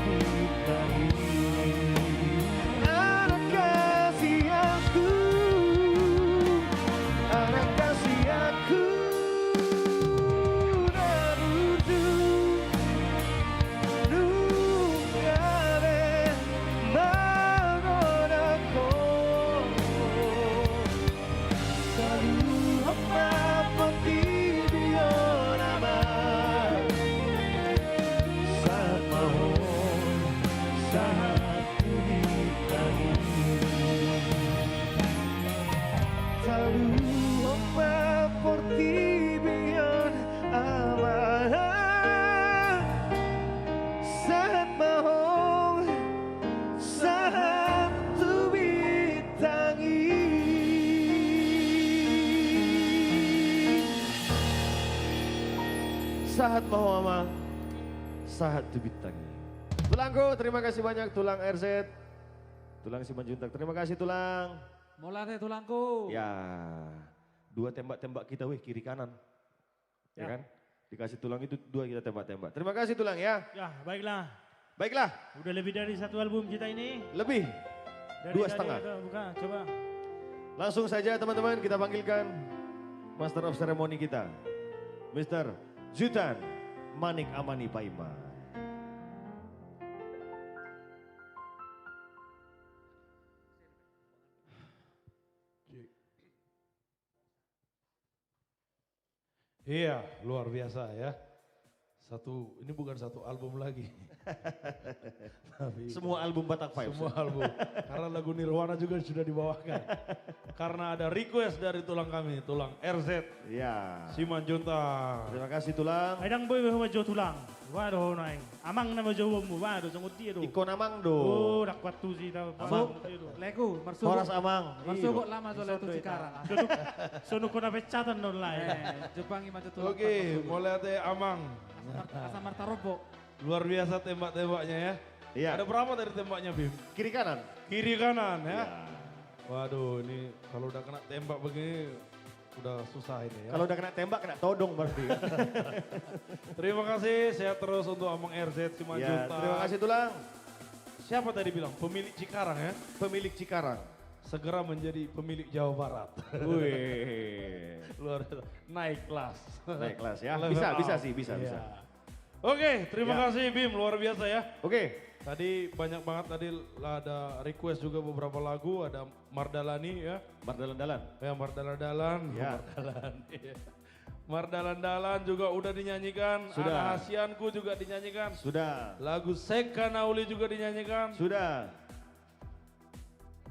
ditahi anak kasih aku nabuju nungawe magodako saluho ma por ti dio nama saat mahon saat ditahi saluho ma por ti dio nama saat mahon saat tubitangi. Saat mau ama, saat tubitangi. Tulangku, terima kasih banyak Tulang RZ. Tulang Simanjuntak, terima kasih Tulang. Mulai tulangku. Ya, 2 tembak-tembak kita weh kiri kanan. Ya kan? Dikasih Tulang itu 2 kita tembak-tembak. Terima kasih Tulang ya. Ya, baiklah. Baiklah, Udah lebih dari 1 album kita ini. lebih. Dari 2,5. tadi buka, coba. Langsung saja teman-teman kita panggilkan Master of Ceremony kita. Mr. Jutan Manik Amani Paima. Iya, luar biasa ya. Ini bukan satu album lagi. Tapi Semua album Batak Five. semua album. Karena lagu Nirwana juga sudah dibawakan. Karena ada request dari tulang kami, Tulang RZ, Ya. Simanjuntak. Terima kasih Tulang. Aidang boy boy jo tulang. Waduh naing. Amang nama jo mu. Waduh sangut dia do. Iko Namang Oh, do. dak kuat tu si tahu. Amang. Leku, Horas Amang. Marsugok lama soalnya itu Cikarang. Sono ko na pecatan don lain. Jepang ima tulang. Oke, mulai teh Amang. Asa Marta Robo. Luar biasa tembak-tembaknya ya. Iya. Ada berapa dari tembaknya Bim? Kiri kanan. Kiri kanan ya. Ya. Waduh, ini kalau udah kena tembak begini udah susah ini ya. Kalau udah kena tembak kena todong berarti. Terima kasih, sehat terus untuk Amang RZ Ya, Simanjuntak. terima kasih Tulang. Siapa tadi bilang? Pemilik Cikarang ya. Pemilik Cikarang. Segera menjadi pemilik Jawa Barat. Wih. Luar biasa. Naik kelas. Naik kelas ya. Level Bisa up. sih, bisa. Oke, terima Ya. kasih Bim, luar biasa ya. Oke. Tadi banyak banget tadi ada request juga beberapa lagu, ada Mardalani ya. Mardalan-dalan. Ya Mardalan-dalan. Ya. Mardalan. Iya. Mardalan-dalan juga udah dinyanyikan. Sudah. Anak Hasianku juga dinyanyikan. Sudah. Lagu Seka Nauli juga dinyanyikan. Sudah.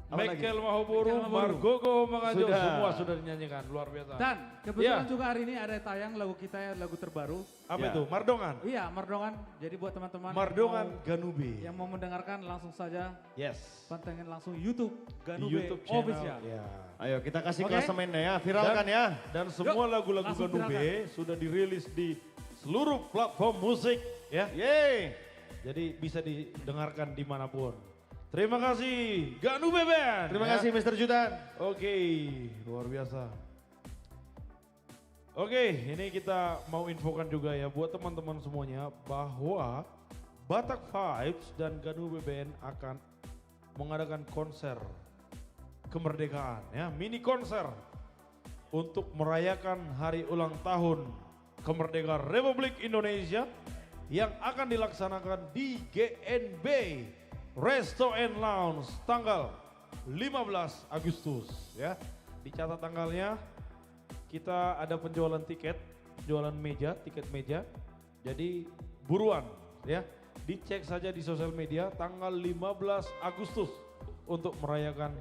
Apa lagi? Mekel Mahoburu, Mekel Mahoburu. Margogo Mangajo, Sudah. semua sudah dinyanyikan, luar biasa. Dan kebetulan Ya. juga hari ini ada tayang lagu kita, lagu terbaru. Apa Ya. itu? Mardongan. Iya, Mardongan. Jadi buat teman-teman Mardongan yang Ganube. yang mau mendengarkan langsung saja Yes. pantengin langsung YouTube Di Ganube YouTube channel. Official. Ya. Ayo kita kasih Oke. klasemennya ya, viralkan ya. Dan semua lagu-lagu langsung Ganube sudah dirilis di seluruh platform musik ya. Yeay. Jadi bisa didengarkan dimanapun. Terima kasih Ganube Band. Terima ya. kasih Mr. Judan. Oke, luar biasa. Oke, ini kita mau infokan juga ya buat teman-teman semuanya bahwa Batak Vibes dan Ganube Band akan mengadakan konser kemerdekaan ya, mini konser untuk merayakan hari ulang tahun kemerdekaan Republik Indonesia yang akan dilaksanakan di GNB Resto and Lounge tanggal 15 Agustus ya. Dicatat tanggalnya, kita ada penjualan tiket, jualan meja, tiket meja. Jadi buruan ya. Dicek saja di sosial media tanggal 15 Agustus untuk merayakan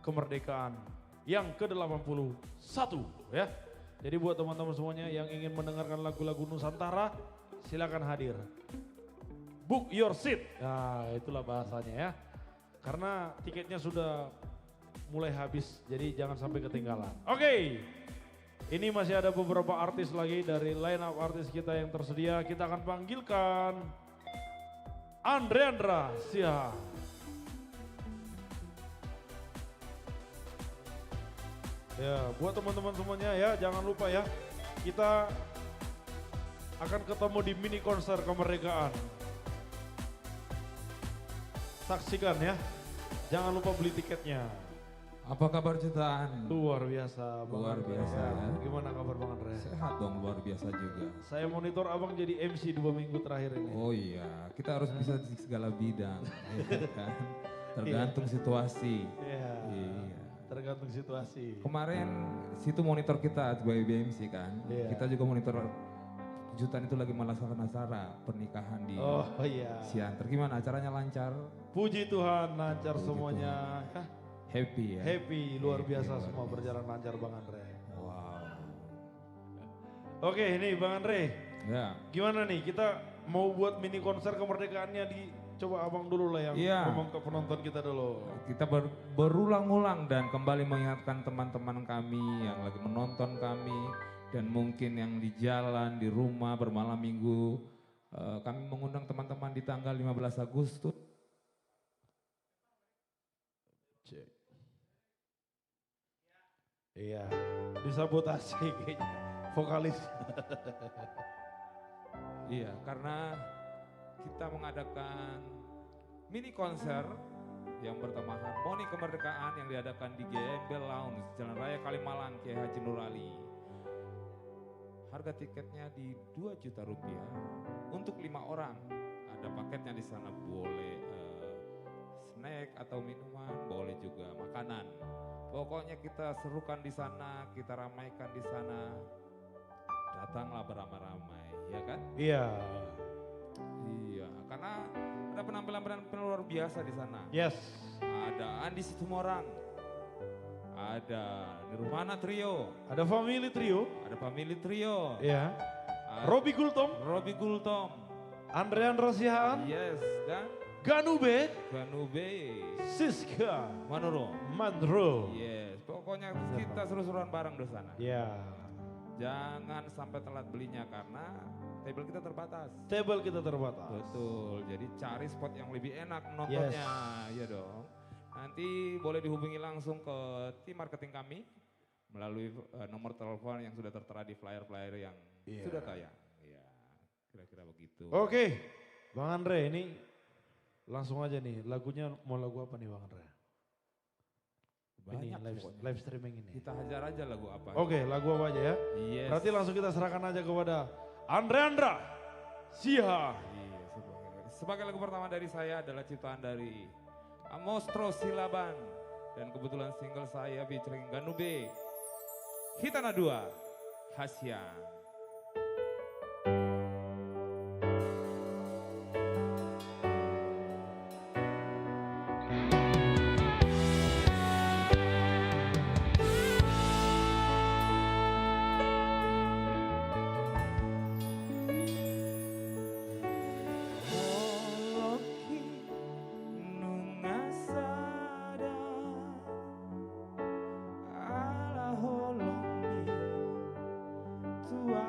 kemerdekaan yang ke-81 ya. Jadi buat teman-teman semuanya yang ingin mendengarkan lagu-lagu Nusantara, silakan hadir. Book your seat. Nah, itulah bahasanya ya. Karena tiketnya sudah mulai habis, jadi jangan sampai ketinggalan. Oke, ini masih ada beberapa artis lagi dari line up artis kita yang tersedia. Kita akan panggilkan Andreandra Siha. Ya, buat teman-teman semuanya ya, jangan lupa ya, kita akan ketemu di mini konser kemerdekaan. Saksikan ya, jangan lupa beli tiketnya. Apa kabar jutaan? Luar biasa, Bang Luar Andre. biasa ya. Gimana kabar Bang Andre? Sehat dong, luar biasa juga. Saya monitor abang jadi MC 2 minggu terakhir ini. Oh iya, kita harus bisa di segala bidang, ya kan? Tergantung situasi. Iya, Iya. tergantung situasi. Kemarin situ monitor kita sebagai BMC kan, Iya. kita juga monitor jutaan itu lagi melaksanakan acara pernikahan di Oh iya, Siantar. Gimana acaranya lancar? puji Tuhan lancar Puji semuanya. Hah, Happy ya? happy, luar Happy, biasa luar semua biasa. berjalan lancar Bang Andre. Wow. Oke ini Bang Andre, Ya. gimana nih kita mau buat mini konser kemerdekaannya di, coba abang dulu lah yang Iya. ngomong ke penonton kita dulu. Kita berulang-ulang dan kembali mengingatkan teman-teman kami yang lagi menonton kami dan mungkin yang di jalan, di rumah bermalam minggu. Kami mengundang teman-teman di tanggal 15 Agustus. Cek. Iya, disabotase kayaknya vokalis. Iya, karena kita mengadakan mini konser yang bertema Harmoni Kemerdekaan yang diadakan di GMB Lounge, Jalan Raya Kalimalang, Kiai Haji Nur Ali. Harga tiketnya di 2 juta rupiah untuk 5 orang. Ada paketnya di sana, boleh snack atau minuman, boleh juga makanan. Pokoknya kita serukan di sana, kita ramaikan di sana. Datanglah beramai-ramai, ya kan? Iya, Iya, karena ada penampilan-penampilan luar biasa di sana. yes. Ada Andi Situmorang, ada Nirvana Trio, Ada Family Trio, ada Family Trio, ya. ada Robi Gultom, Robi Gultom, Andreandra Sihaan, yes, dan Ganube, Ganube, Siska, Manoro, Mandro. yes. Pokoknya kita seru-seruan bareng di sana. Ya, Jangan sampai telat belinya karena table kita terbatas. table kita terbatas. Betul, jadi cari spot yang lebih enak nontonnya, ya dong. Nanti boleh dihubungi langsung ke tim marketing kami melalui nomor telepon yang sudah tertera di flyer-flyer yang Iya. sudah tayang. Ya, kira-kira begitu. Oke, Bang Andre ini langsung aja nih, lagunya mau lagu apa nih Bang Andre? Ini Banyak pokoknya. live streaming ini. Kita hajar aja lagu apa. Oke, lagu apa aja ya? Yes. Berarti langsung kita serahkan aja kepada Andreandra Siha. Iya, sebagai lagu pertama dari saya adalah ciptaan dari Amostro Silaban dan kebetulan single saya featuring Ganube, Hitana 2, Hasyan. Holoki nungasada ala holomi tua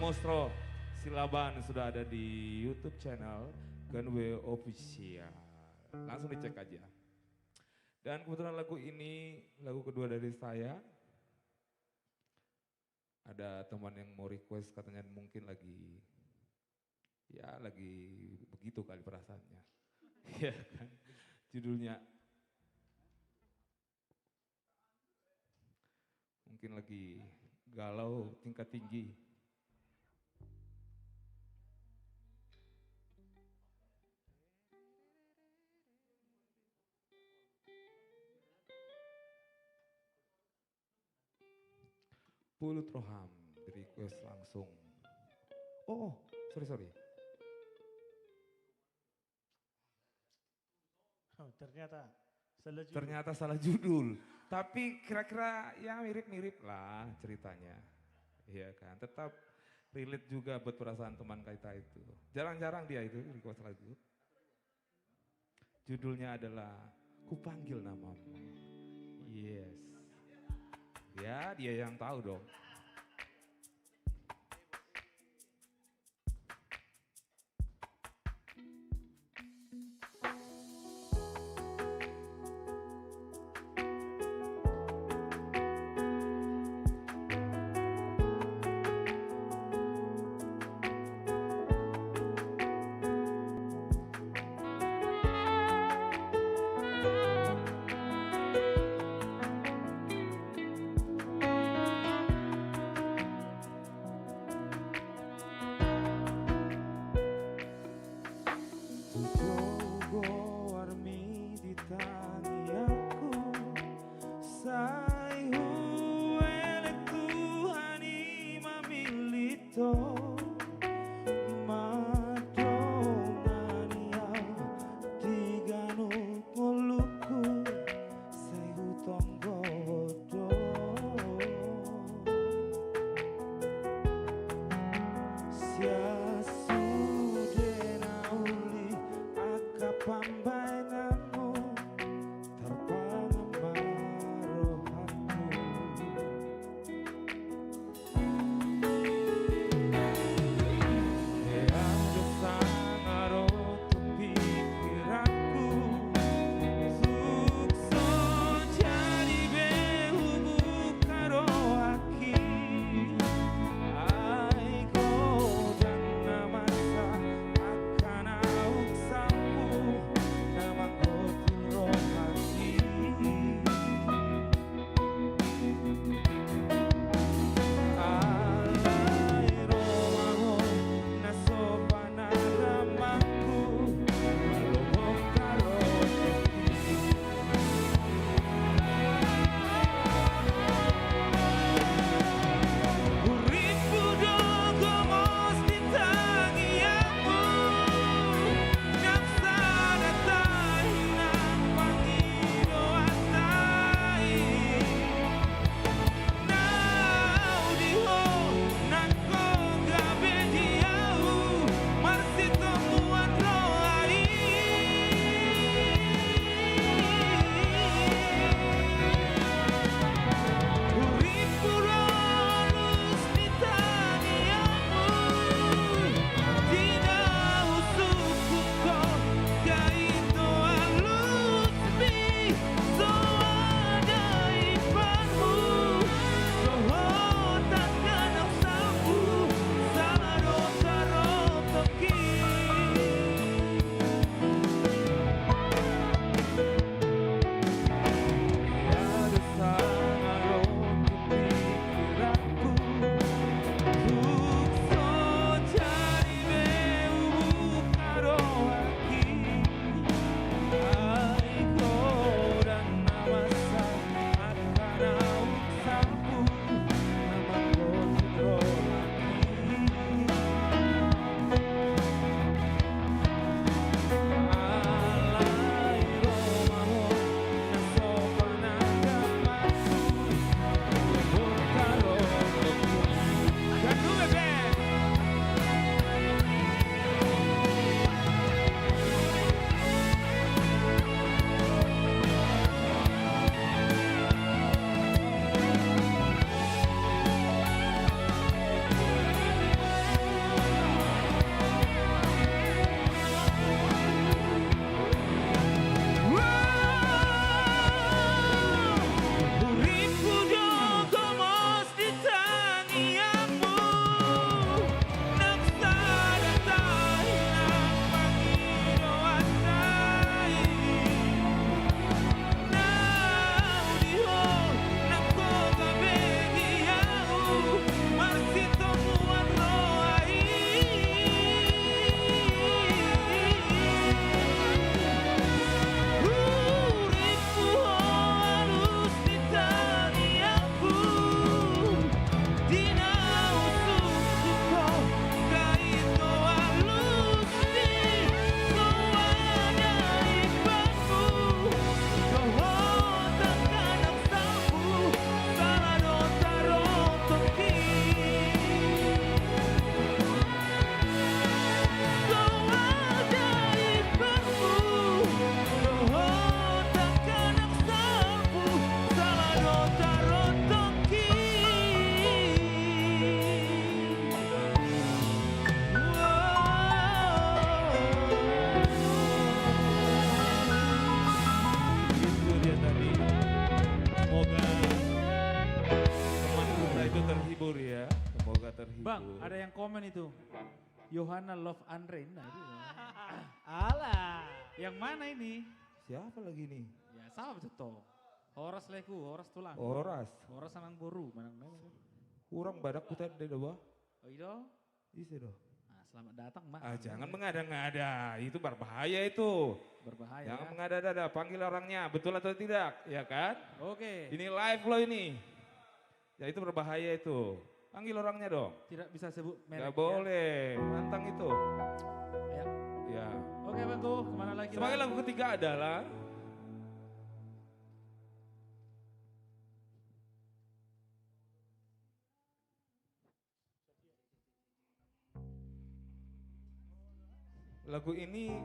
Mostro Silaban sudah ada di YouTube channel Gunway Official. Langsung dicek aja. Dan kebetulan lagu ini lagu kedua dari saya. Ada teman yang mau request katanya mungkin lagi begitu kali perasaannya. Iya kan? Judulnya mungkin lagi galau tingkat tinggi. Pulut Roham di request langsung. Oh, sorry. Oh, ternyata Salah judul. Tapi kira-kira ya mirip-mirip lah ceritanya. Iya kan, tetap relate juga buat perasaan teman kita itu. Jarang-jarang dia itu request lagu. Judulnya adalah Kupanggil Namamu. Yes. Ya, dia yang tahu dong. komen itu. Johanna Love Andre. Nah, itu ya. Alah. Yang mana ini? Siapa lagi nih? Ya sama betul. Horas leku, horas tulang. Horas. Horas sanang boru, manang mana? Kurang badak putar dari bawah. Oh iya. Isi doh. Nah, selamat datang, Mak. Jangan mengada-ngada, itu berbahaya itu. Berbahaya. Jangan Ya. mengada-ngada, panggil orangnya, betul atau tidak, ya kan? Oke. Ini live loh ini. Ya itu berbahaya itu. Panggil orangnya dong. Tidak bisa sebut merek. Gak boleh, nantang itu. Ya. Ya. Oke, Bangku, kemana lagi? Sebagai Bang? lagu ketiga adalah lagu ini,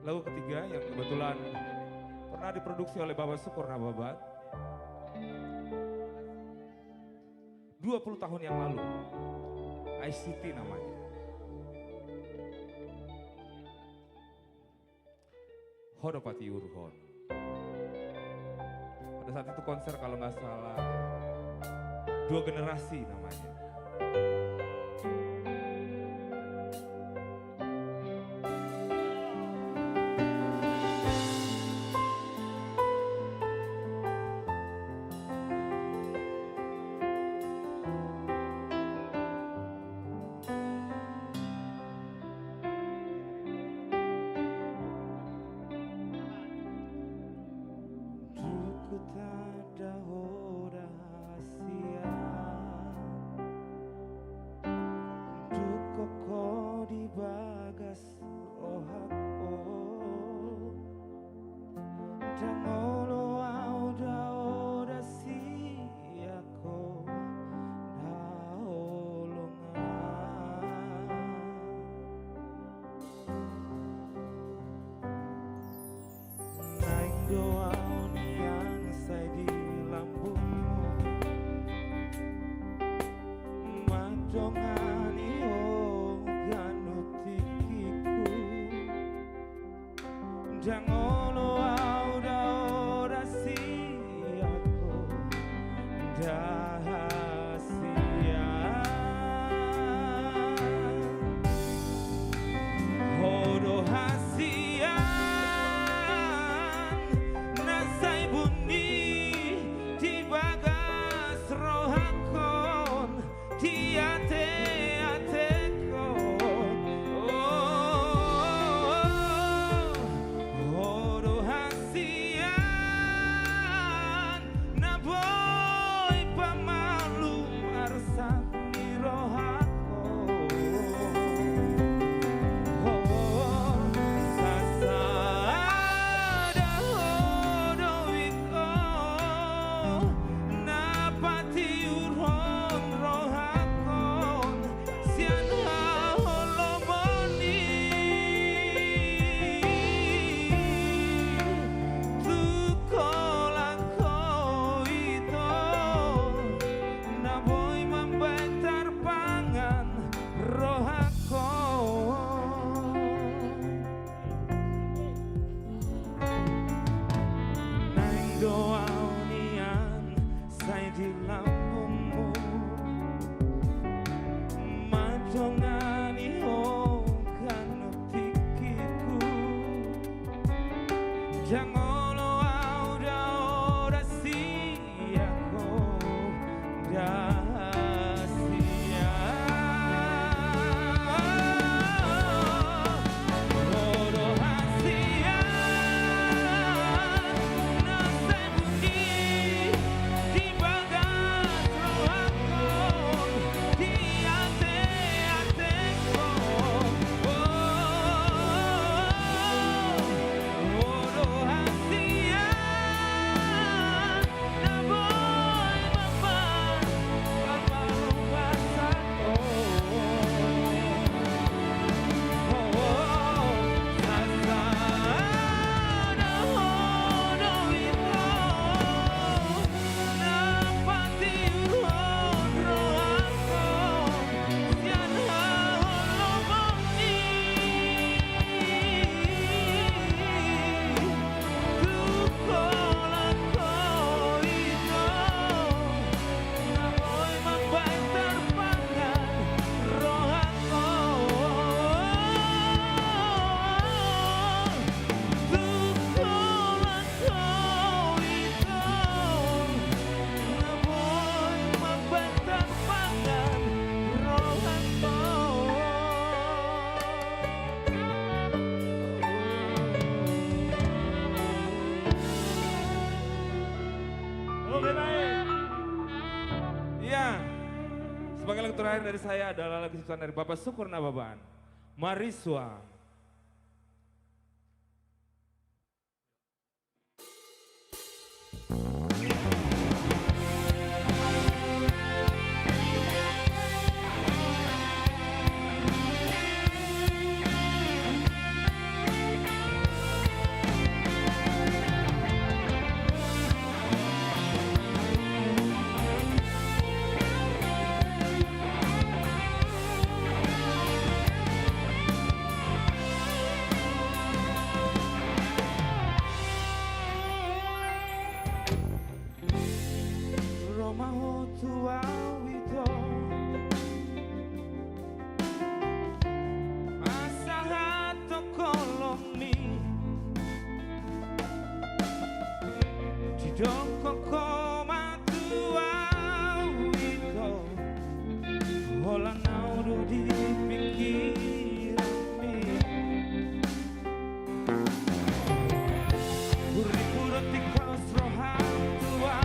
lagu ketiga yang kebetulan pernah diproduksi oleh Bapak Sukurna Babat 20 tahun yang lalu. ICT namanya. Hodopati Urhon. Pada saat itu konser kalau nggak salah 2 generasi namanya. Duku tada hoda hasia, duku ko di bagas rohako, dangolo auda oda siako naolonga. Naik doa yang saya di lambungmu, madongani ganutikiku, jangolo auda ora siako dahasia. Hodo hasia nasai bunyi di bagas rohakon di ate-atekon. Hodo hasian na boy pamalu arsan di rohakon. Sasada hodo wiko napati urhon rohakon sian holomoni tukolako ito na boy mambentar pangan rohakon. Nang doa unian saya di lambungmu, madongani ganutikiku, jangolo auda ora siako dahasia. Hodo hasia nasai bunyi di bagas rohakon di ate-atekon. Hodo hasia yang terakhir dari saya adalah lagu ciptaan dari Bapak Syukur Nababan, Mariswa. Romaho tua wito asahato kolomi didongko koma tua wito hola naudu di pikiranmi Uriku tikos rohan tua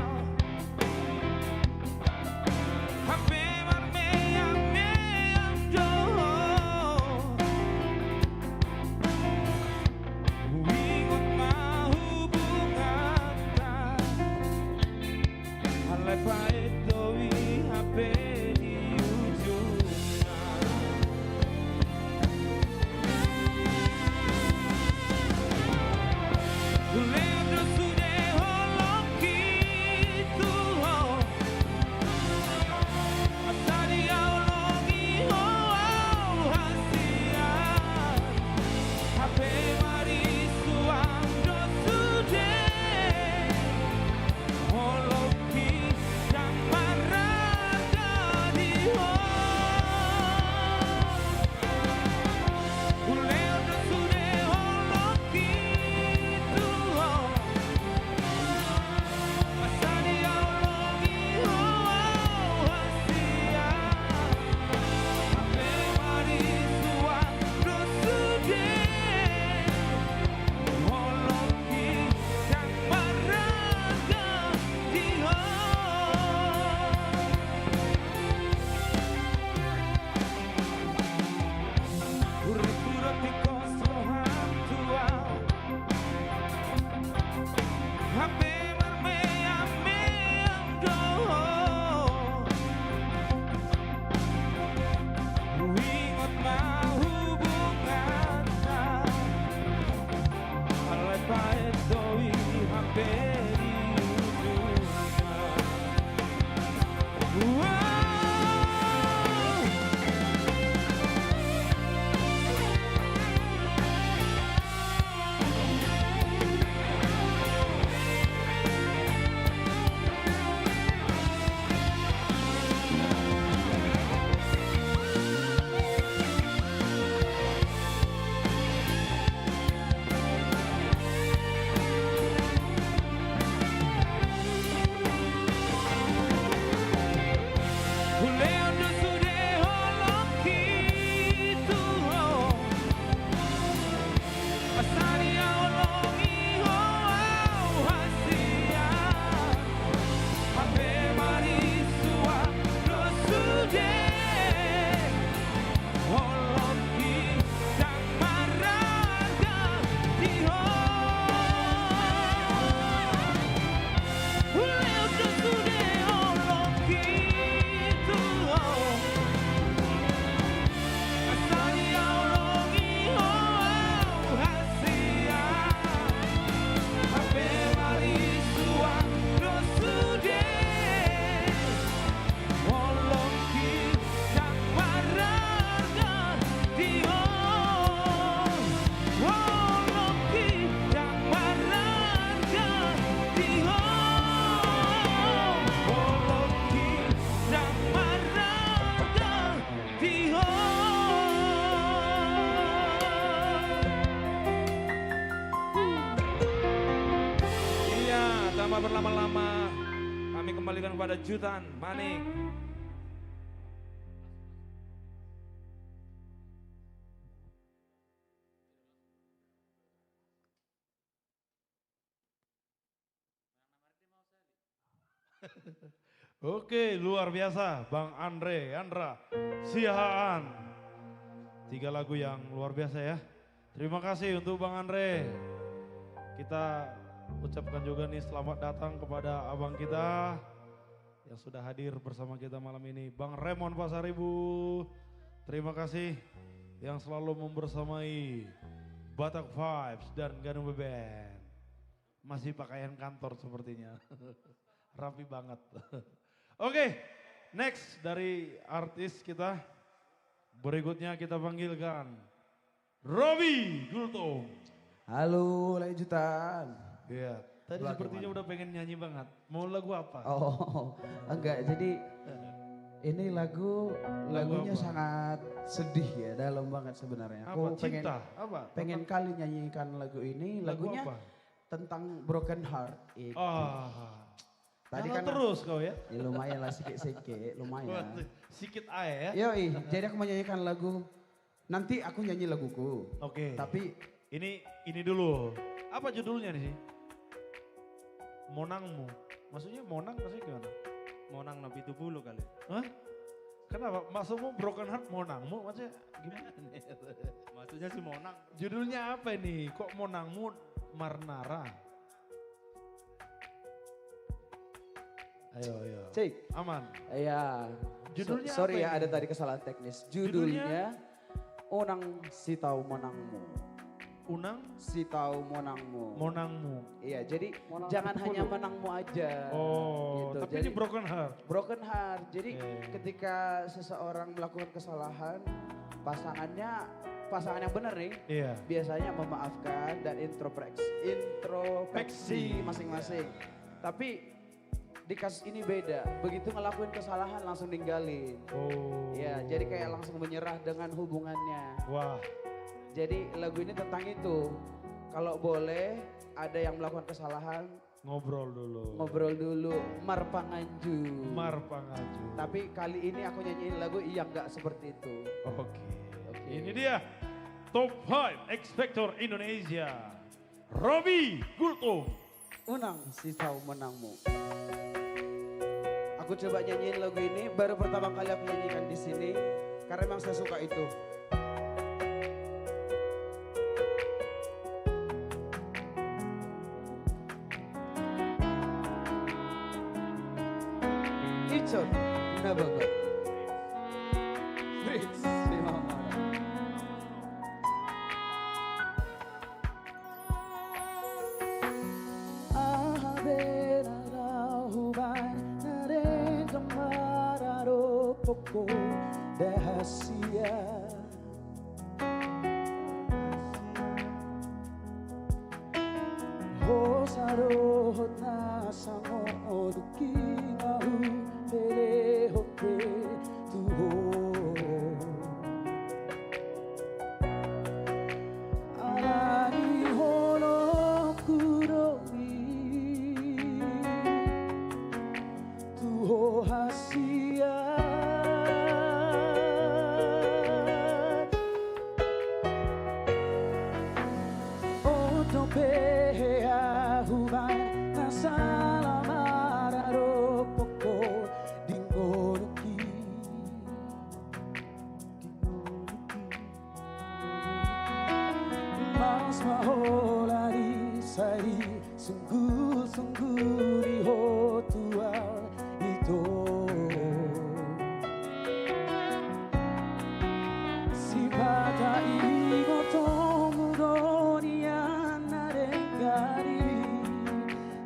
Tanpa berlama-lama, kami kembalikan kepada Jutan Manik. Oke, luar biasa Bang Andra Siahaan. 3 lagu yang luar biasa ya. Terima kasih untuk Bang Andre. Kita ucapkan juga nih selamat datang kepada abang kita yang sudah hadir bersama kita malam ini. Bang Raymond Pasaribu. Terima kasih yang selalu membersamai Batak Vibes dan Ganu Band. Masih pakaian kantor sepertinya. Rapi banget. Oke, next dari artis kita. Berikutnya kita panggilkan Robi Gultom. Halo, lanjutan. Iya, tadi Lagu sepertinya mana? udah pengen nyanyi banget. Mau lagu apa? Oh, enggak. Jadi ini lagunya apa? sangat sedih ya, dalam banget sebenarnya. Apa? Aku pengen Cinta? Apa? pengen kali nyanyikan lagu ini. Lagu Lagunya apa? tentang broken heart. Itu. Tadi Tadi kan kan terus kau ya? ya lumayan lah sikit-sikit, lumayan. Sikit aja ya. Yoi, jadi aku menyanyikan lagu. Nanti aku nyanyi laguku. Oke. Tapi Ini dulu. Apa judulnya nih sih? Monangmu. Maksudnya Monang maksudnya gimana? Monang nabi itu bulu kali. Hah? Kenapa? Maksudmu broken heart Monangmu? Maksudnya gimana? Maksudnya si Monang. Judulnya apa ini? Kok Monangmu Marnara? Ayo. cek. Aman. Iya. Judulnya Sorry apa ya, ini? ada tadi kesalahan teknis. Judulnya Onang si tahu monangmu. Unang Si tahu monangmu. Monangmu. Iya, jadi jangan hanya menangmu aja. Oh, gitu. tapi Jadi ini broken heart. broken heart. Jadi Oke. ketika seseorang melakukan kesalahan, pasangan yang benar nih, Iya. biasanya memaafkan dan introspeksi masing-masing. Tapi di kasus ini beda. Begitu ngelakuin kesalahan langsung ninggalin. Oh. Ya, jadi kayak langsung menyerah dengan hubungannya. Wah. Jadi lagu ini tentang itu. Kalau boleh ada yang melakukan kesalahan, Ngobrol dulu. ngobrol dulu, marpanganju. Marpangaju. Tapi kali ini aku nyanyiin lagu yang gak seperti itu. Oke. Oke. Ini dia Top 5 X Factor Indonesia. Robi Gultom. Unang si tahu menangmu. Aku coba nyanyiin lagu ini, baru pertama kali aku nyanyikan di sini karena emang saya suka itu. Icon, Nababat. Fritz, si Mama. Dahasia Hosaro hota samo oduki mau pele hoke tuho Arari holo kuroi tuho hasia Sungguh-sungguh di hotual itu Si pada imo tomu donia narengari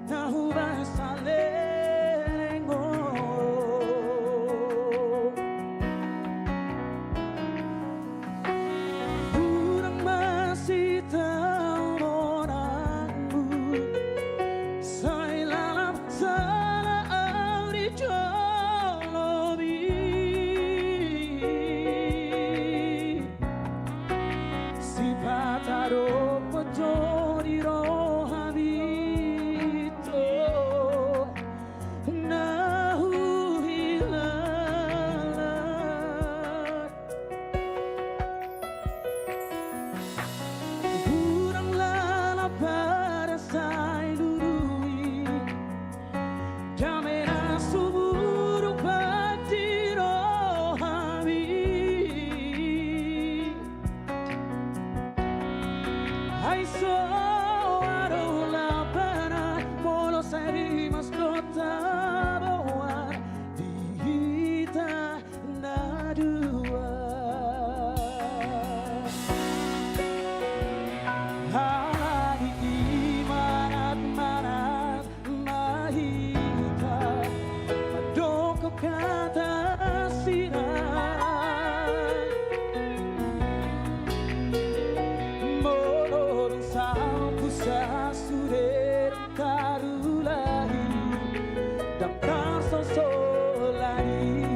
Nahuba salengo Kurang masih tahu monangmu Sai lalap sana auri jolobi Si pataro pojori rohabito Nahu hilalat Kurang lalap para sai lurui Kamera Hai soaro la pena, polo seri mascota boa di hita na dua. Halagi imanat manat mahita, madoko kata sinar. Morong sampu sasurer karulahi, daftar sosolani.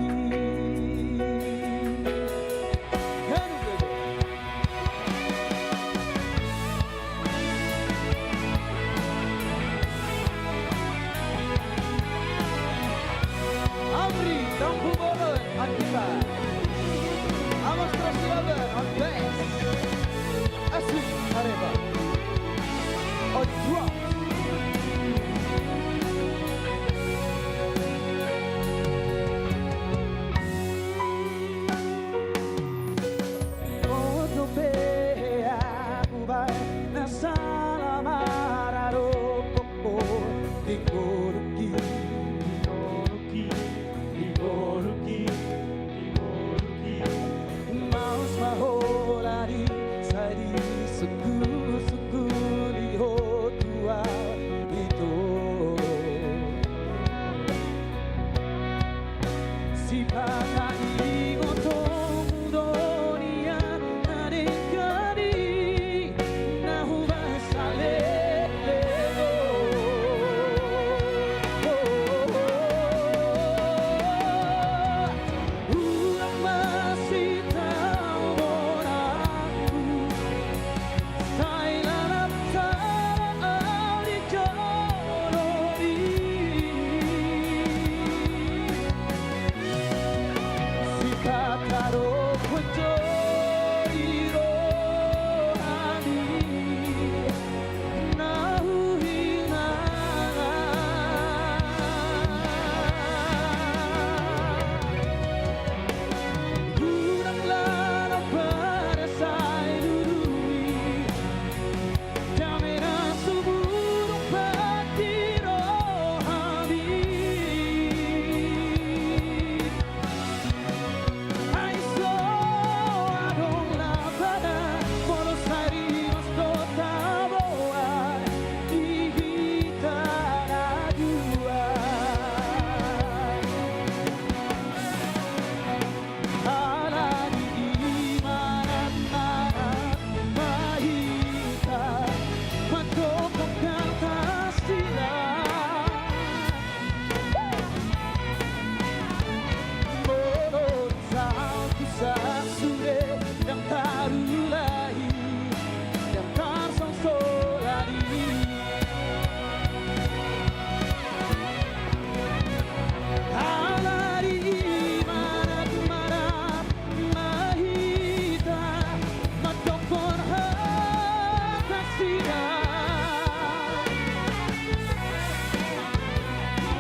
Amri Tampu Bolon on guitar, Amos Trosilaban on bass, Aswin Areva on drums. Otro pe aku bai na sala mararo popo dikoruki Maus maholari sari suku liho tua itu si pata ingoto mudonia nadekari nahuba sale Ulang masih tahu boraku Sai lalap sarang di jorori Si kataro kujori rohani Nahu Guranglah pada saya dului Jaminan seburuk pati rohani Hai so adonglah pada polos hari mas kota boa di hitara dua Halagi imanat manat mahita Matokong kata sila Moron salku sasure yang tarulahi Yang tarsongsolani Halari imanat manat mahita Matokon hakasina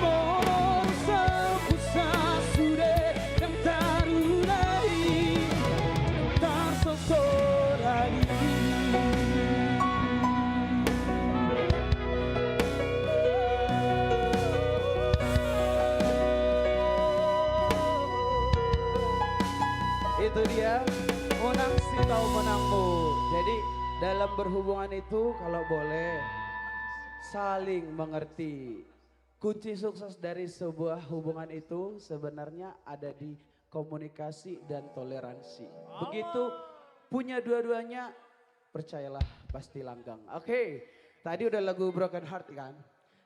Moron salku sasure yang tarulahi Yang tarsongsolani Itu dia Monang si tahu menangmu. Jadi dalam berhubungan itu kalau boleh saling mengerti. Kunci sukses dari sebuah hubungan itu sebenarnya ada di komunikasi dan toleransi. Begitu punya dua-duanya, percayalah pasti langgeng. Oke, tadi udah lagu Broken Heart kan?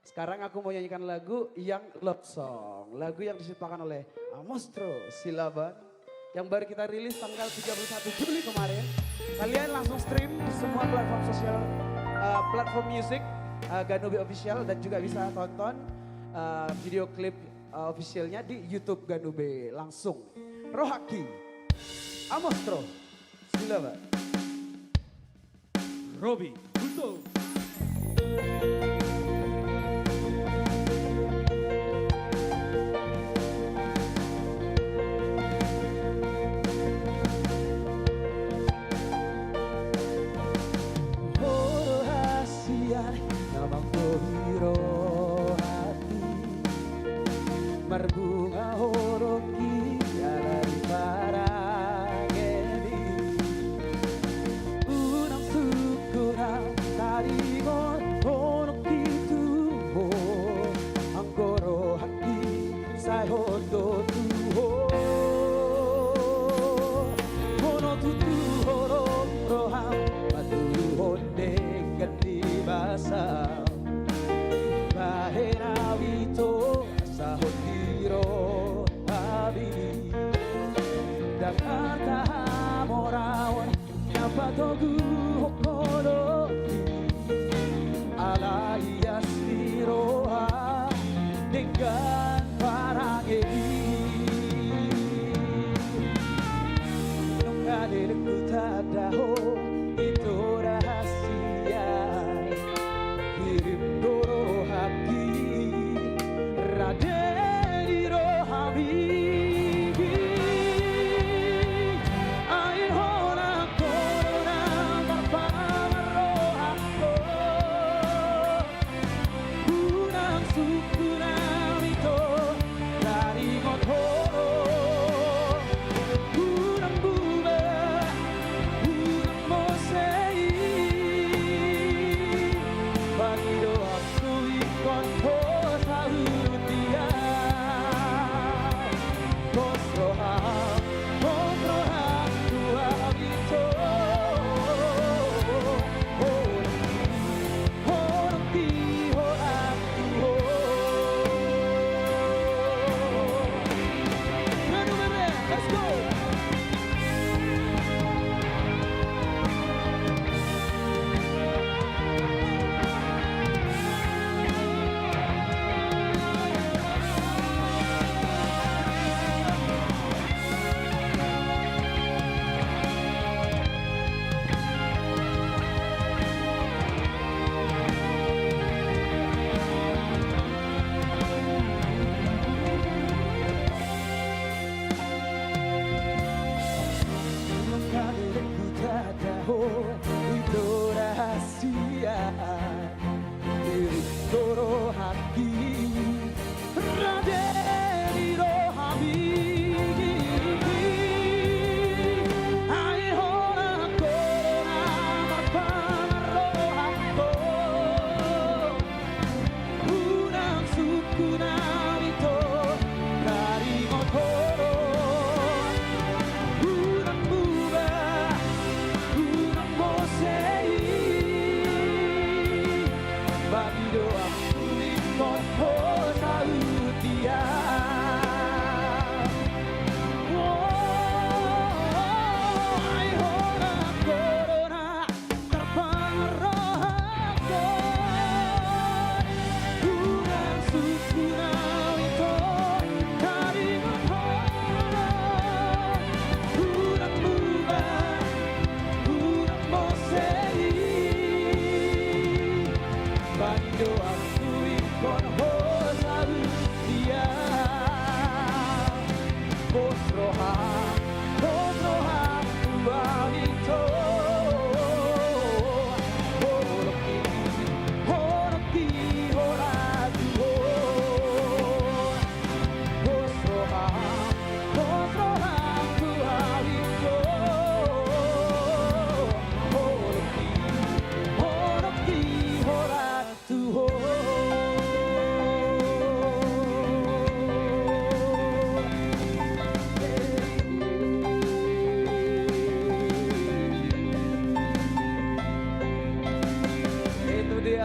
Sekarang aku mau nyanyikan lagu yang love song. Lagu yang diciptakan oleh Amostro Silaban. Yang baru kita rilis tanggal 31 Juli kemarin. Kalian langsung stream di semua platform sosial, platform musik, Ganube Official. Dan juga bisa tonton video klip officialnya di YouTube Ganube langsung. Rohaki, Amostro Silaban. Robi, Bulto. Oh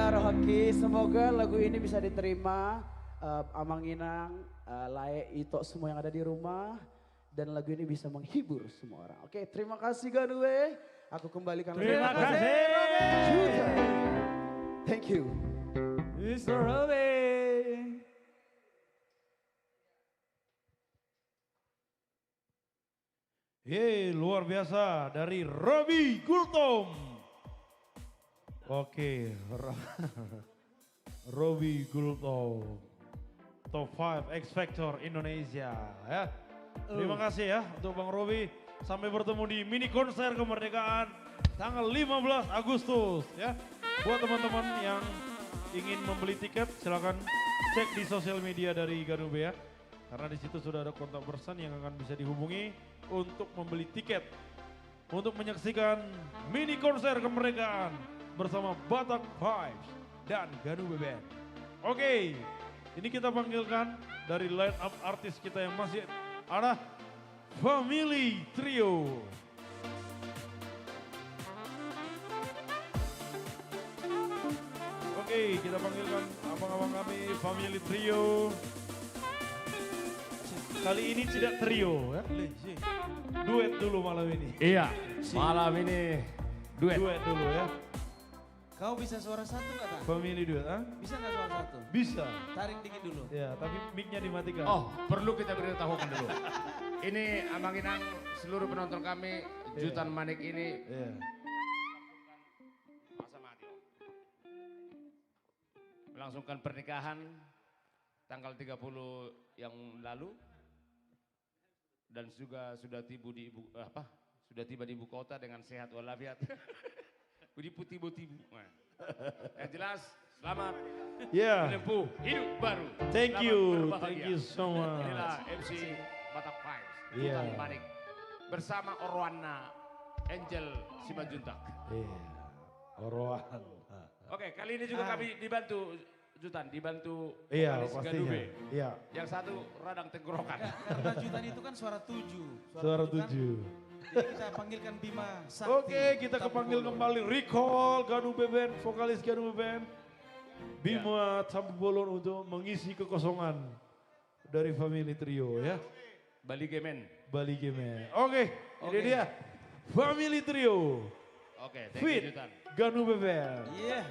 Ya Rohaki, semoga lagu ini bisa diterima Amang Inang, Lae, Ito, semua yang ada di rumah. Dan lagu ini bisa menghibur semua orang. Oke, terima kasih Ganue. Aku kembalikan lagi. Terima kasih Juta. Thank you. Mr. Robin. Yeay, luar biasa dari Robi Gultom. Oke, Robi Gultom. Top 5 X Factor Indonesia ya. Terima kasih ya untuk Bang Robi. Sampai bertemu di mini konser kemerdekaan tanggal 15 Agustus ya. Buat teman-teman yang ingin membeli tiket silakan cek di sosial media dari Ganube ya. Karena di situ sudah ada kontak person yang akan bisa dihubungi untuk membeli tiket. Untuk menyaksikan mini konser kemerdekaan bersama Batak Vibes dan Ganube Band. Oke, ini kita panggilkan dari line up artis kita yang masih ada Family Trio. Oke, kita panggilkan abang-abang kami Family Trio. Kali ini tidak trio ya. Duet dulu malam ini. Iya, malam ini duet. Duet dulu ya. Kau bisa suara satu nggak tak? Family duet, ah? Bisa nggak suara satu? Bisa. Tarik dikit dulu. Ya, tapi mic-nya dimatikan. Oh, perlu kita beritahukan dulu. Ini Amang Inang, seluruh penonton kami, Jutan Manik ini Iya. masa mati. Melangsungkan pernikahan tanggal 30 yang lalu dan juga sudah tiba di ibu kota dengan sehat walafiat. Budi tibu-tibu. Yang jelas, selamat Yeah. menempuh hidup baru. Thank Selamat you. berbahagia. Thank you so much. Inilah MC Batak Vibes, Iya. Jutan Manik bersama Orwana Angel Simanjuntak. Iya. Orwan. Oke, kali ini juga kami dibantu Jutan, dibantu Iya, vokalis pastinya. Ganube. Iya. Yang satu radang tenggorokan. Karena Jutan itu kan suara 7. Suara 7 kan, 7. jadi kita panggilkan Bima Sakti. Oke, kita kepanggil Tambolo. kembali Recall Ganube Band, vokalis Ganube Band. Bima Tambolon untuk mengisi kekosongan dari Family Trio ya. Bali Gemen. Bali Game. Oke, ini Oke. dia Family Trio. Oke, thank you Fit Jutan. Ganube Band. Iya.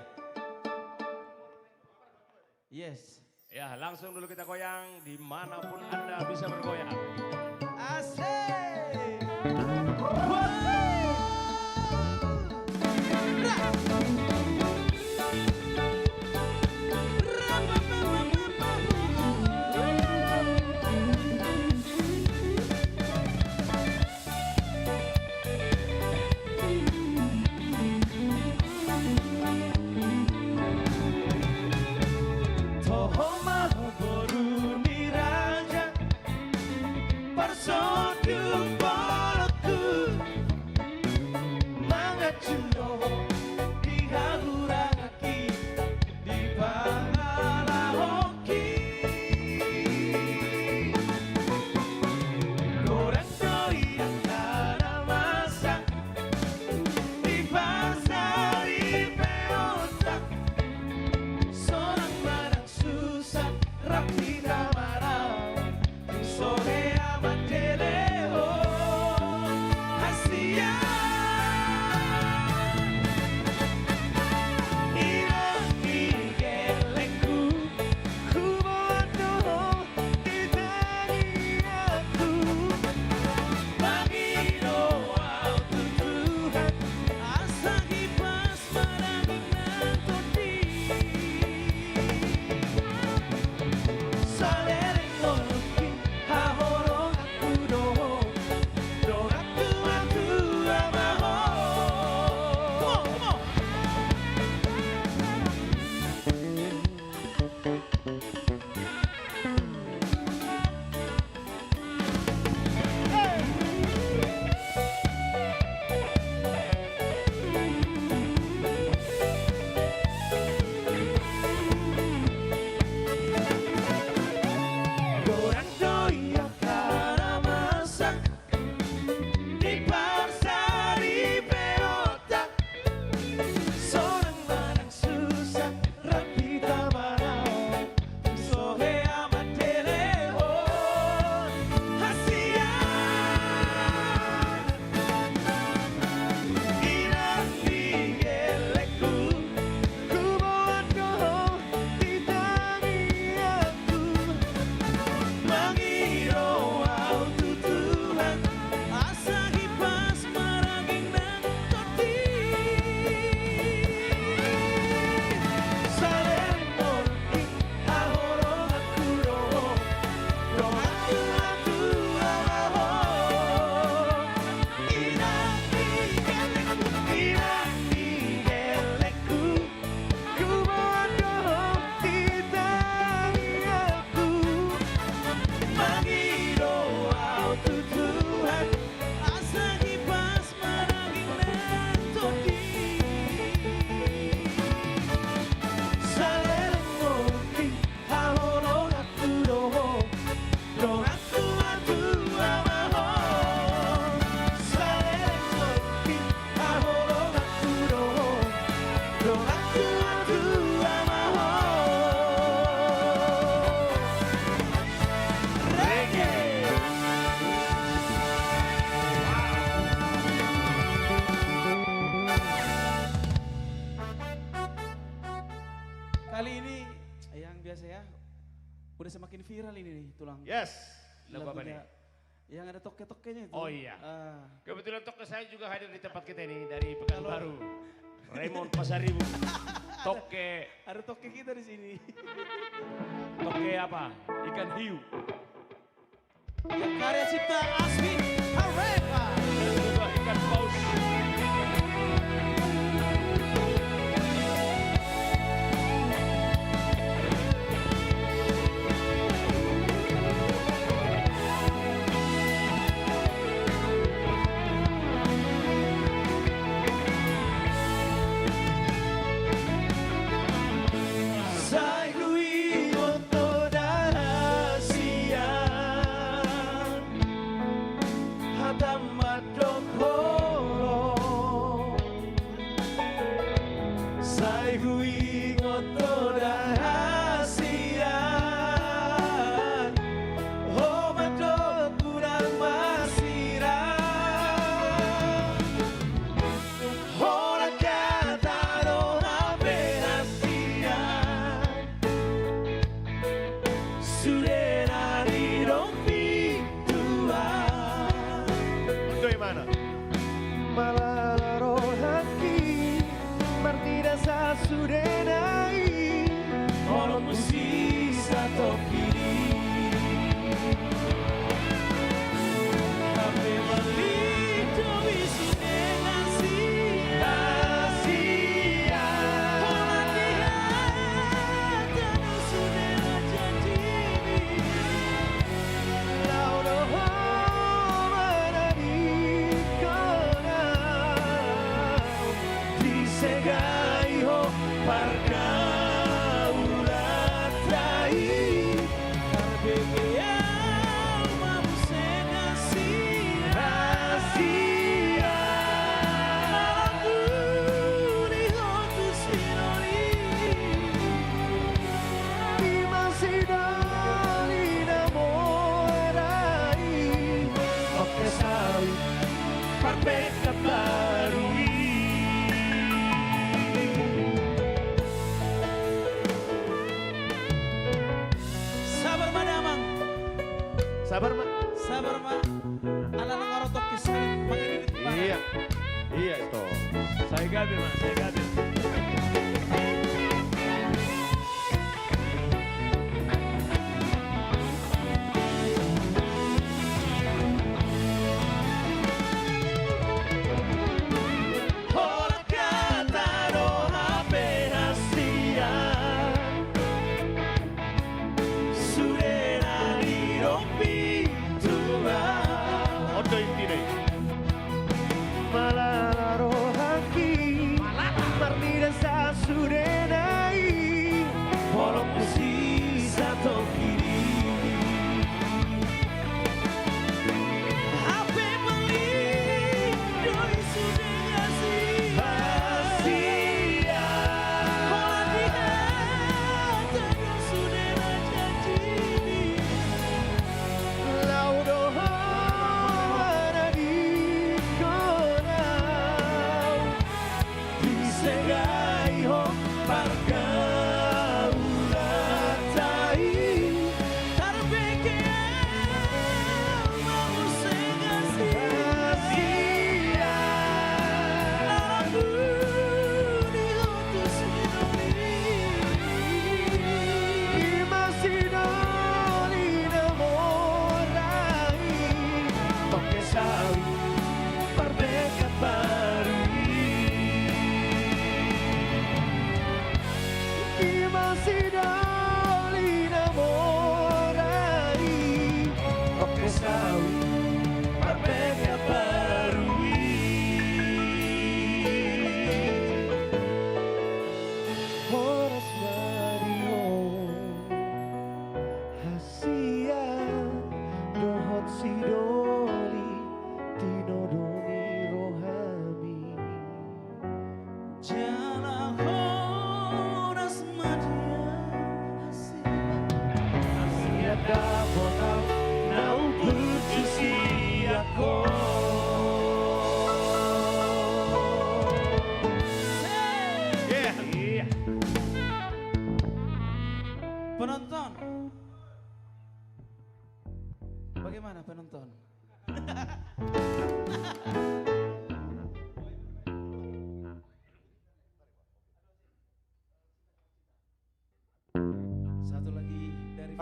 Yes. Ya, langsung dulu kita goyang dimanapun Anda bisa bergoyang. Asik. Toho mahaboru niraja Persodung balaku Mangacuno di kali ini yang biasa ya, udah semakin viral ini nih tulang. Yes. Lagu apa nih? Lagunya yang ada toke-tokenya itu. Oh iya. Ah. Kebetulan toke saya juga hadir di tempat kita ini dari Pekanbaru. Raymond Pasaribu. Toke. Ada toke kita di sini. Toke apa? Ikan hiu. Yang karya cipta Aswin Hareka. Dan juga ikan paus. Sabar, Mak. Sabar, Mak. Anak ngorotok kisah mengirit. Iya. Iya itu. Saya gabil, Mas. Saya gabil.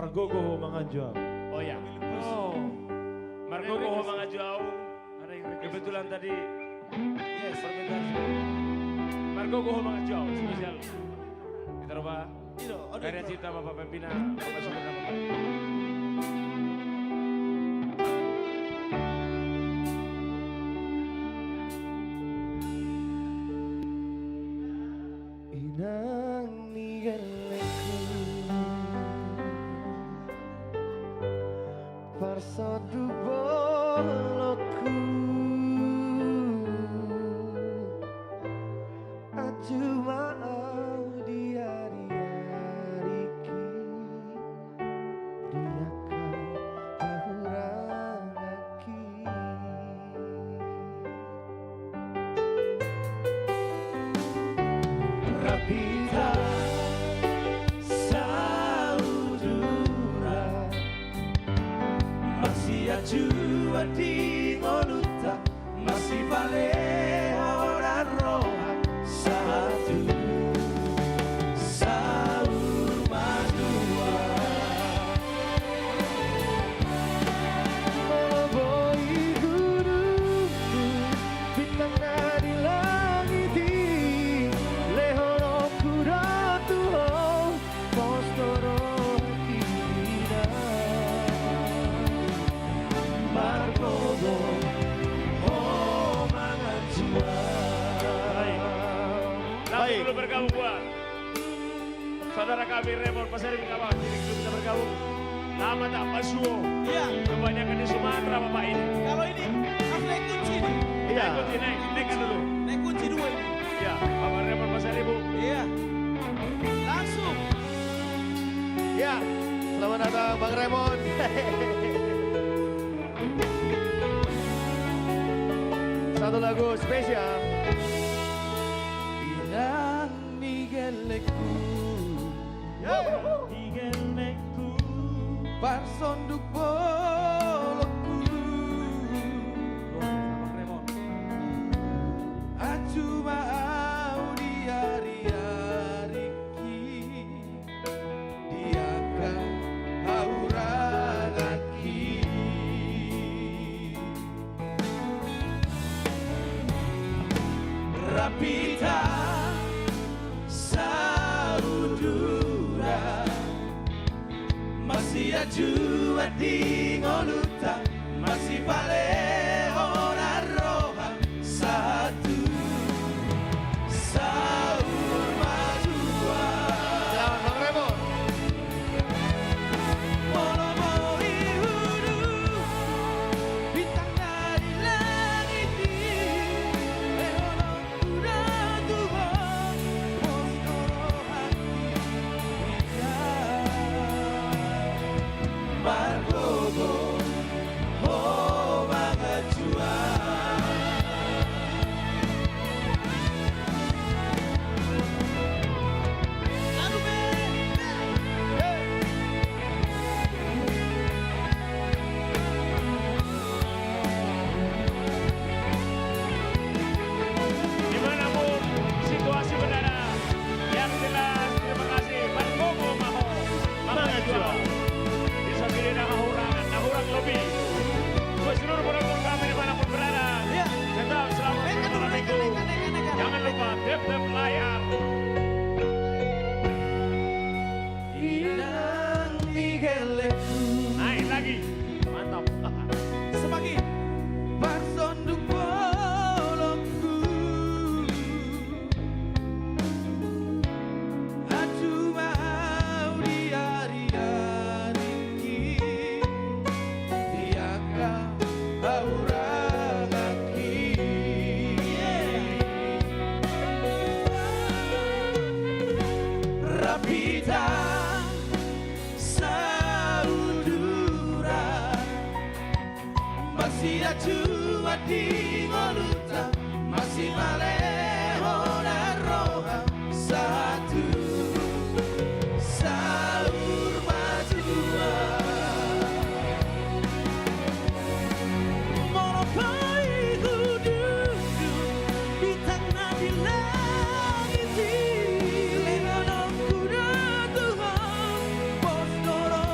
Argogo Manganjual. Oh ya. Oh, Marco Goho Mangajau. ada yang request. Kebetulan tadi permintaan Marco Goho Mangajau spesial. Kita coba karya cipta Bapak Pembina Bapak Syukur dan Bapak. Inang nigeleku Parsodu boloku Aju mau diari-ariki Dia kau ahurangaki Rapita saudura masih ajua di ngoluta masih balik orang roha satu saur madua meloboi guruku bintang di langit lehono kuratu postoro hakina margogo oh mangajua. Langsung dulu bergabung buat saudara kami Raymond Pasari Bingkawan. Jadi kita bisa bergabung. Lama tak Pasuo. Iya. Kebanyakan di Sumatera Bapak ini. Kalau ini harus naik kunci nih. Iya. Naikkan dulu. Naik kunci dua ini. Ya, Bapak Raymond Pasari Bu. Iya. Langsung. Ya, selamat datang Bang Raymond. Satu lagu spesial. Inang nigeleku Igeleku. parsonduk boloku Bang Raymond. aju mau diari-ariki dia kan haurangaki Rapita saudura masih ajua di ngoluta masih balik orang roha satu saur madua. Selamat Bang Raymond. Moloboi huru bintang dari langit lehono kuda Tuhan postoro hati Margogo oh mangajua. Dimanapun situasi berada, yang jelas terima kasih Pak Gogo Maho Mangajua. Bisa pilih nahurang lebih. Buat seluruh penonton kami dimanapun berada, tetap selamat malam minggu. Jangan lupa tap layar. Inang nigeleku Naik lagi, mantap. semakin parsonduk boloku aju mau diari-ariki dia kan haurangaki Rapita saudura masih ajua di ngoluta masih maleho dan roha satu saur madua. Moloboi kudu bintang di langit lehono kuda Tuhan postoro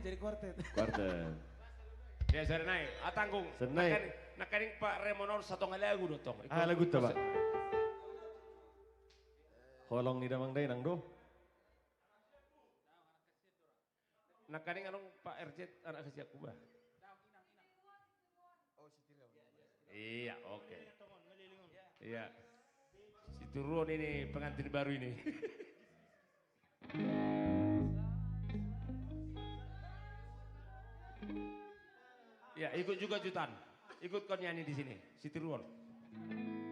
jadi quartet. Quartet. Dia sare naik, tanggung. Senai. Nakaring Pak Remonor satu lagu dotong. Lagu tuh Pak. Holong ni damang day nang do. Nakaring anong Pak RJ anak kecil aku bah. Iya, oke. Iya. Si Turun ini pengantin baru ini. Ya, ikut juga Jutan. Ikut kau nyanyi di sini, Siti Ruon.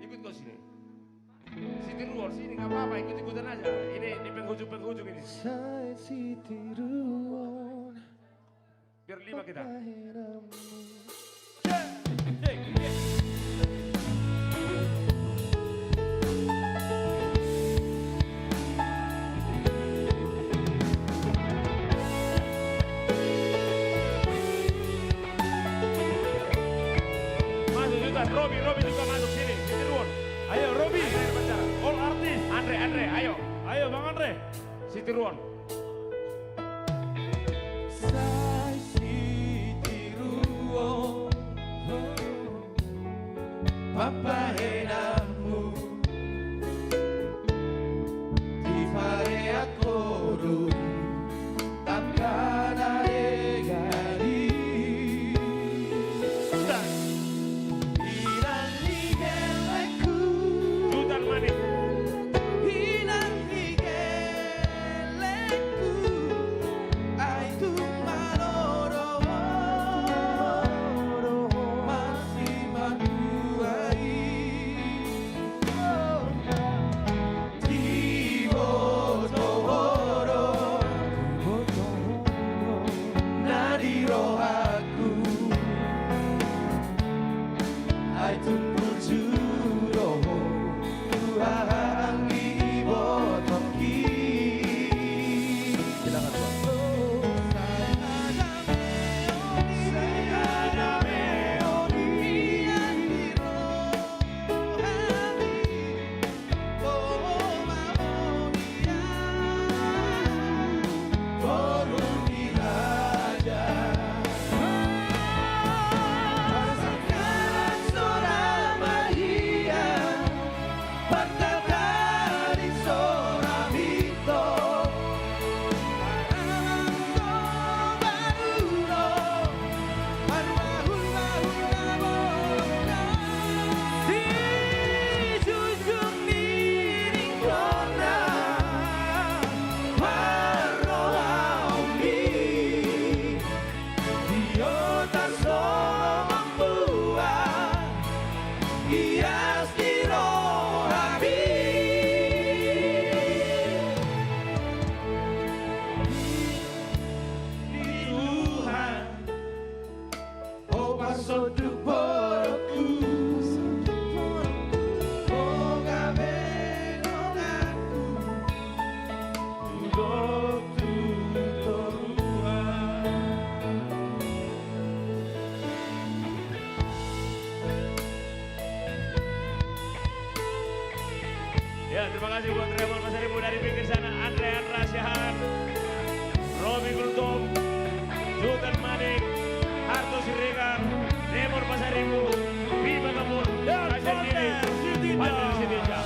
Ikut kau sini. Siti Ruon sini nggak apa-apa, ikut-ikutan aja. Ini di penghujung ini. Saya Siti Ruon. Biar 5 kita. Robi juga masuk sini, Siti Ruon. Ayo Robi, All artis. Andre, ayo. ayo Bang Andre. Siti Ruon. Sai Siti Ruon, Papa enamu, ti fare accordo, akan gari. Jutan Manik. Ya, terima kasih buat Remon Pasaribu dari pinggir sana, Andrean Rasyahan, Robi Gultom, Jutan Manik, Harto Siregar, Remon Pasaribu, Bima Kapur, Kajen Diri, Pandang Sitinja.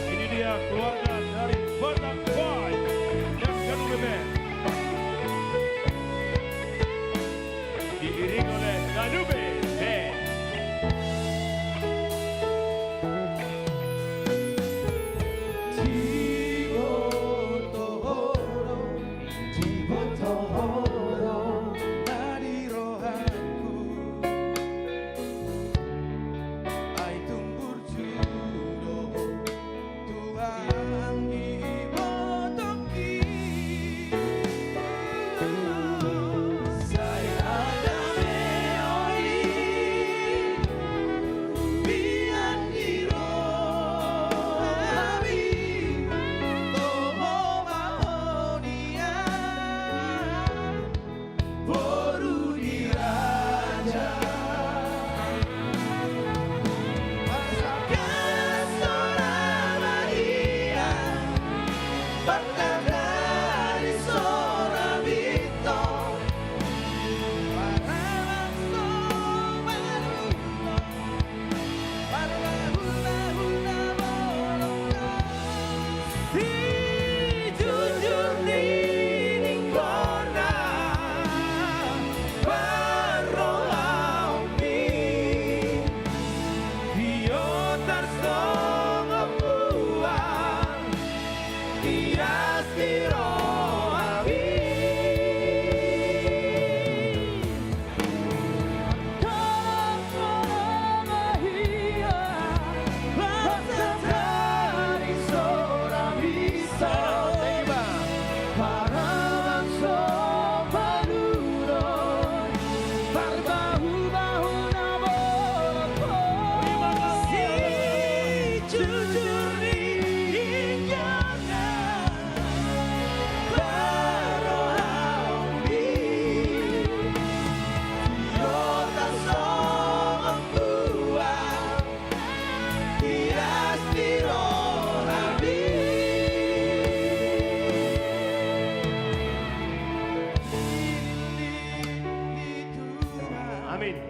Ini dia keluarga dari Batak Five dan Ganule Band. Diiring oleh Ganule Band.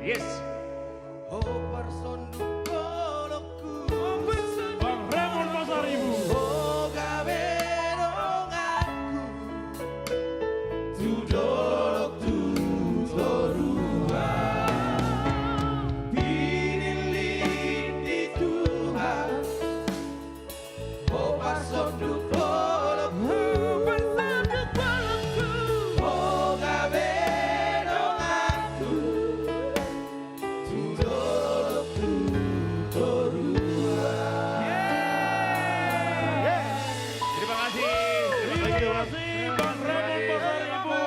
Yes. Oh Parsondo kolokku. Bang Raymond Pasaribu. Oh gawe donganku. Tudolok tudorua. Pinilin di Tuhan. Oh Parsondo kolokku. Oh gawe donganku. Tudolok tudorua. Terima kasih. Terima kasih Bang Raymond Pasaribu.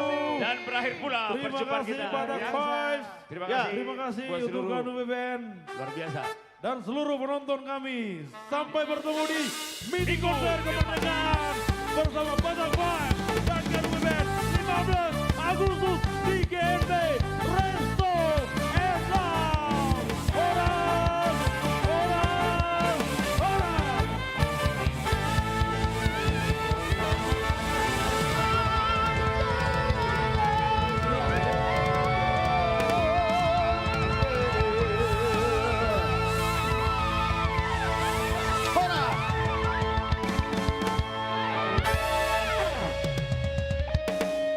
Dan berakhir pula Terima perjumpaan kasih kita. Batak Five. Terima Ya, kasih. terima kasih buat untuk seluruh Ganu BBN luar biasa. dan seluruh penonton kami. Sampai bertemu di mini konser kemerdekaan bersama Batak Five dan Ganu BBN 15 Agustus di GMB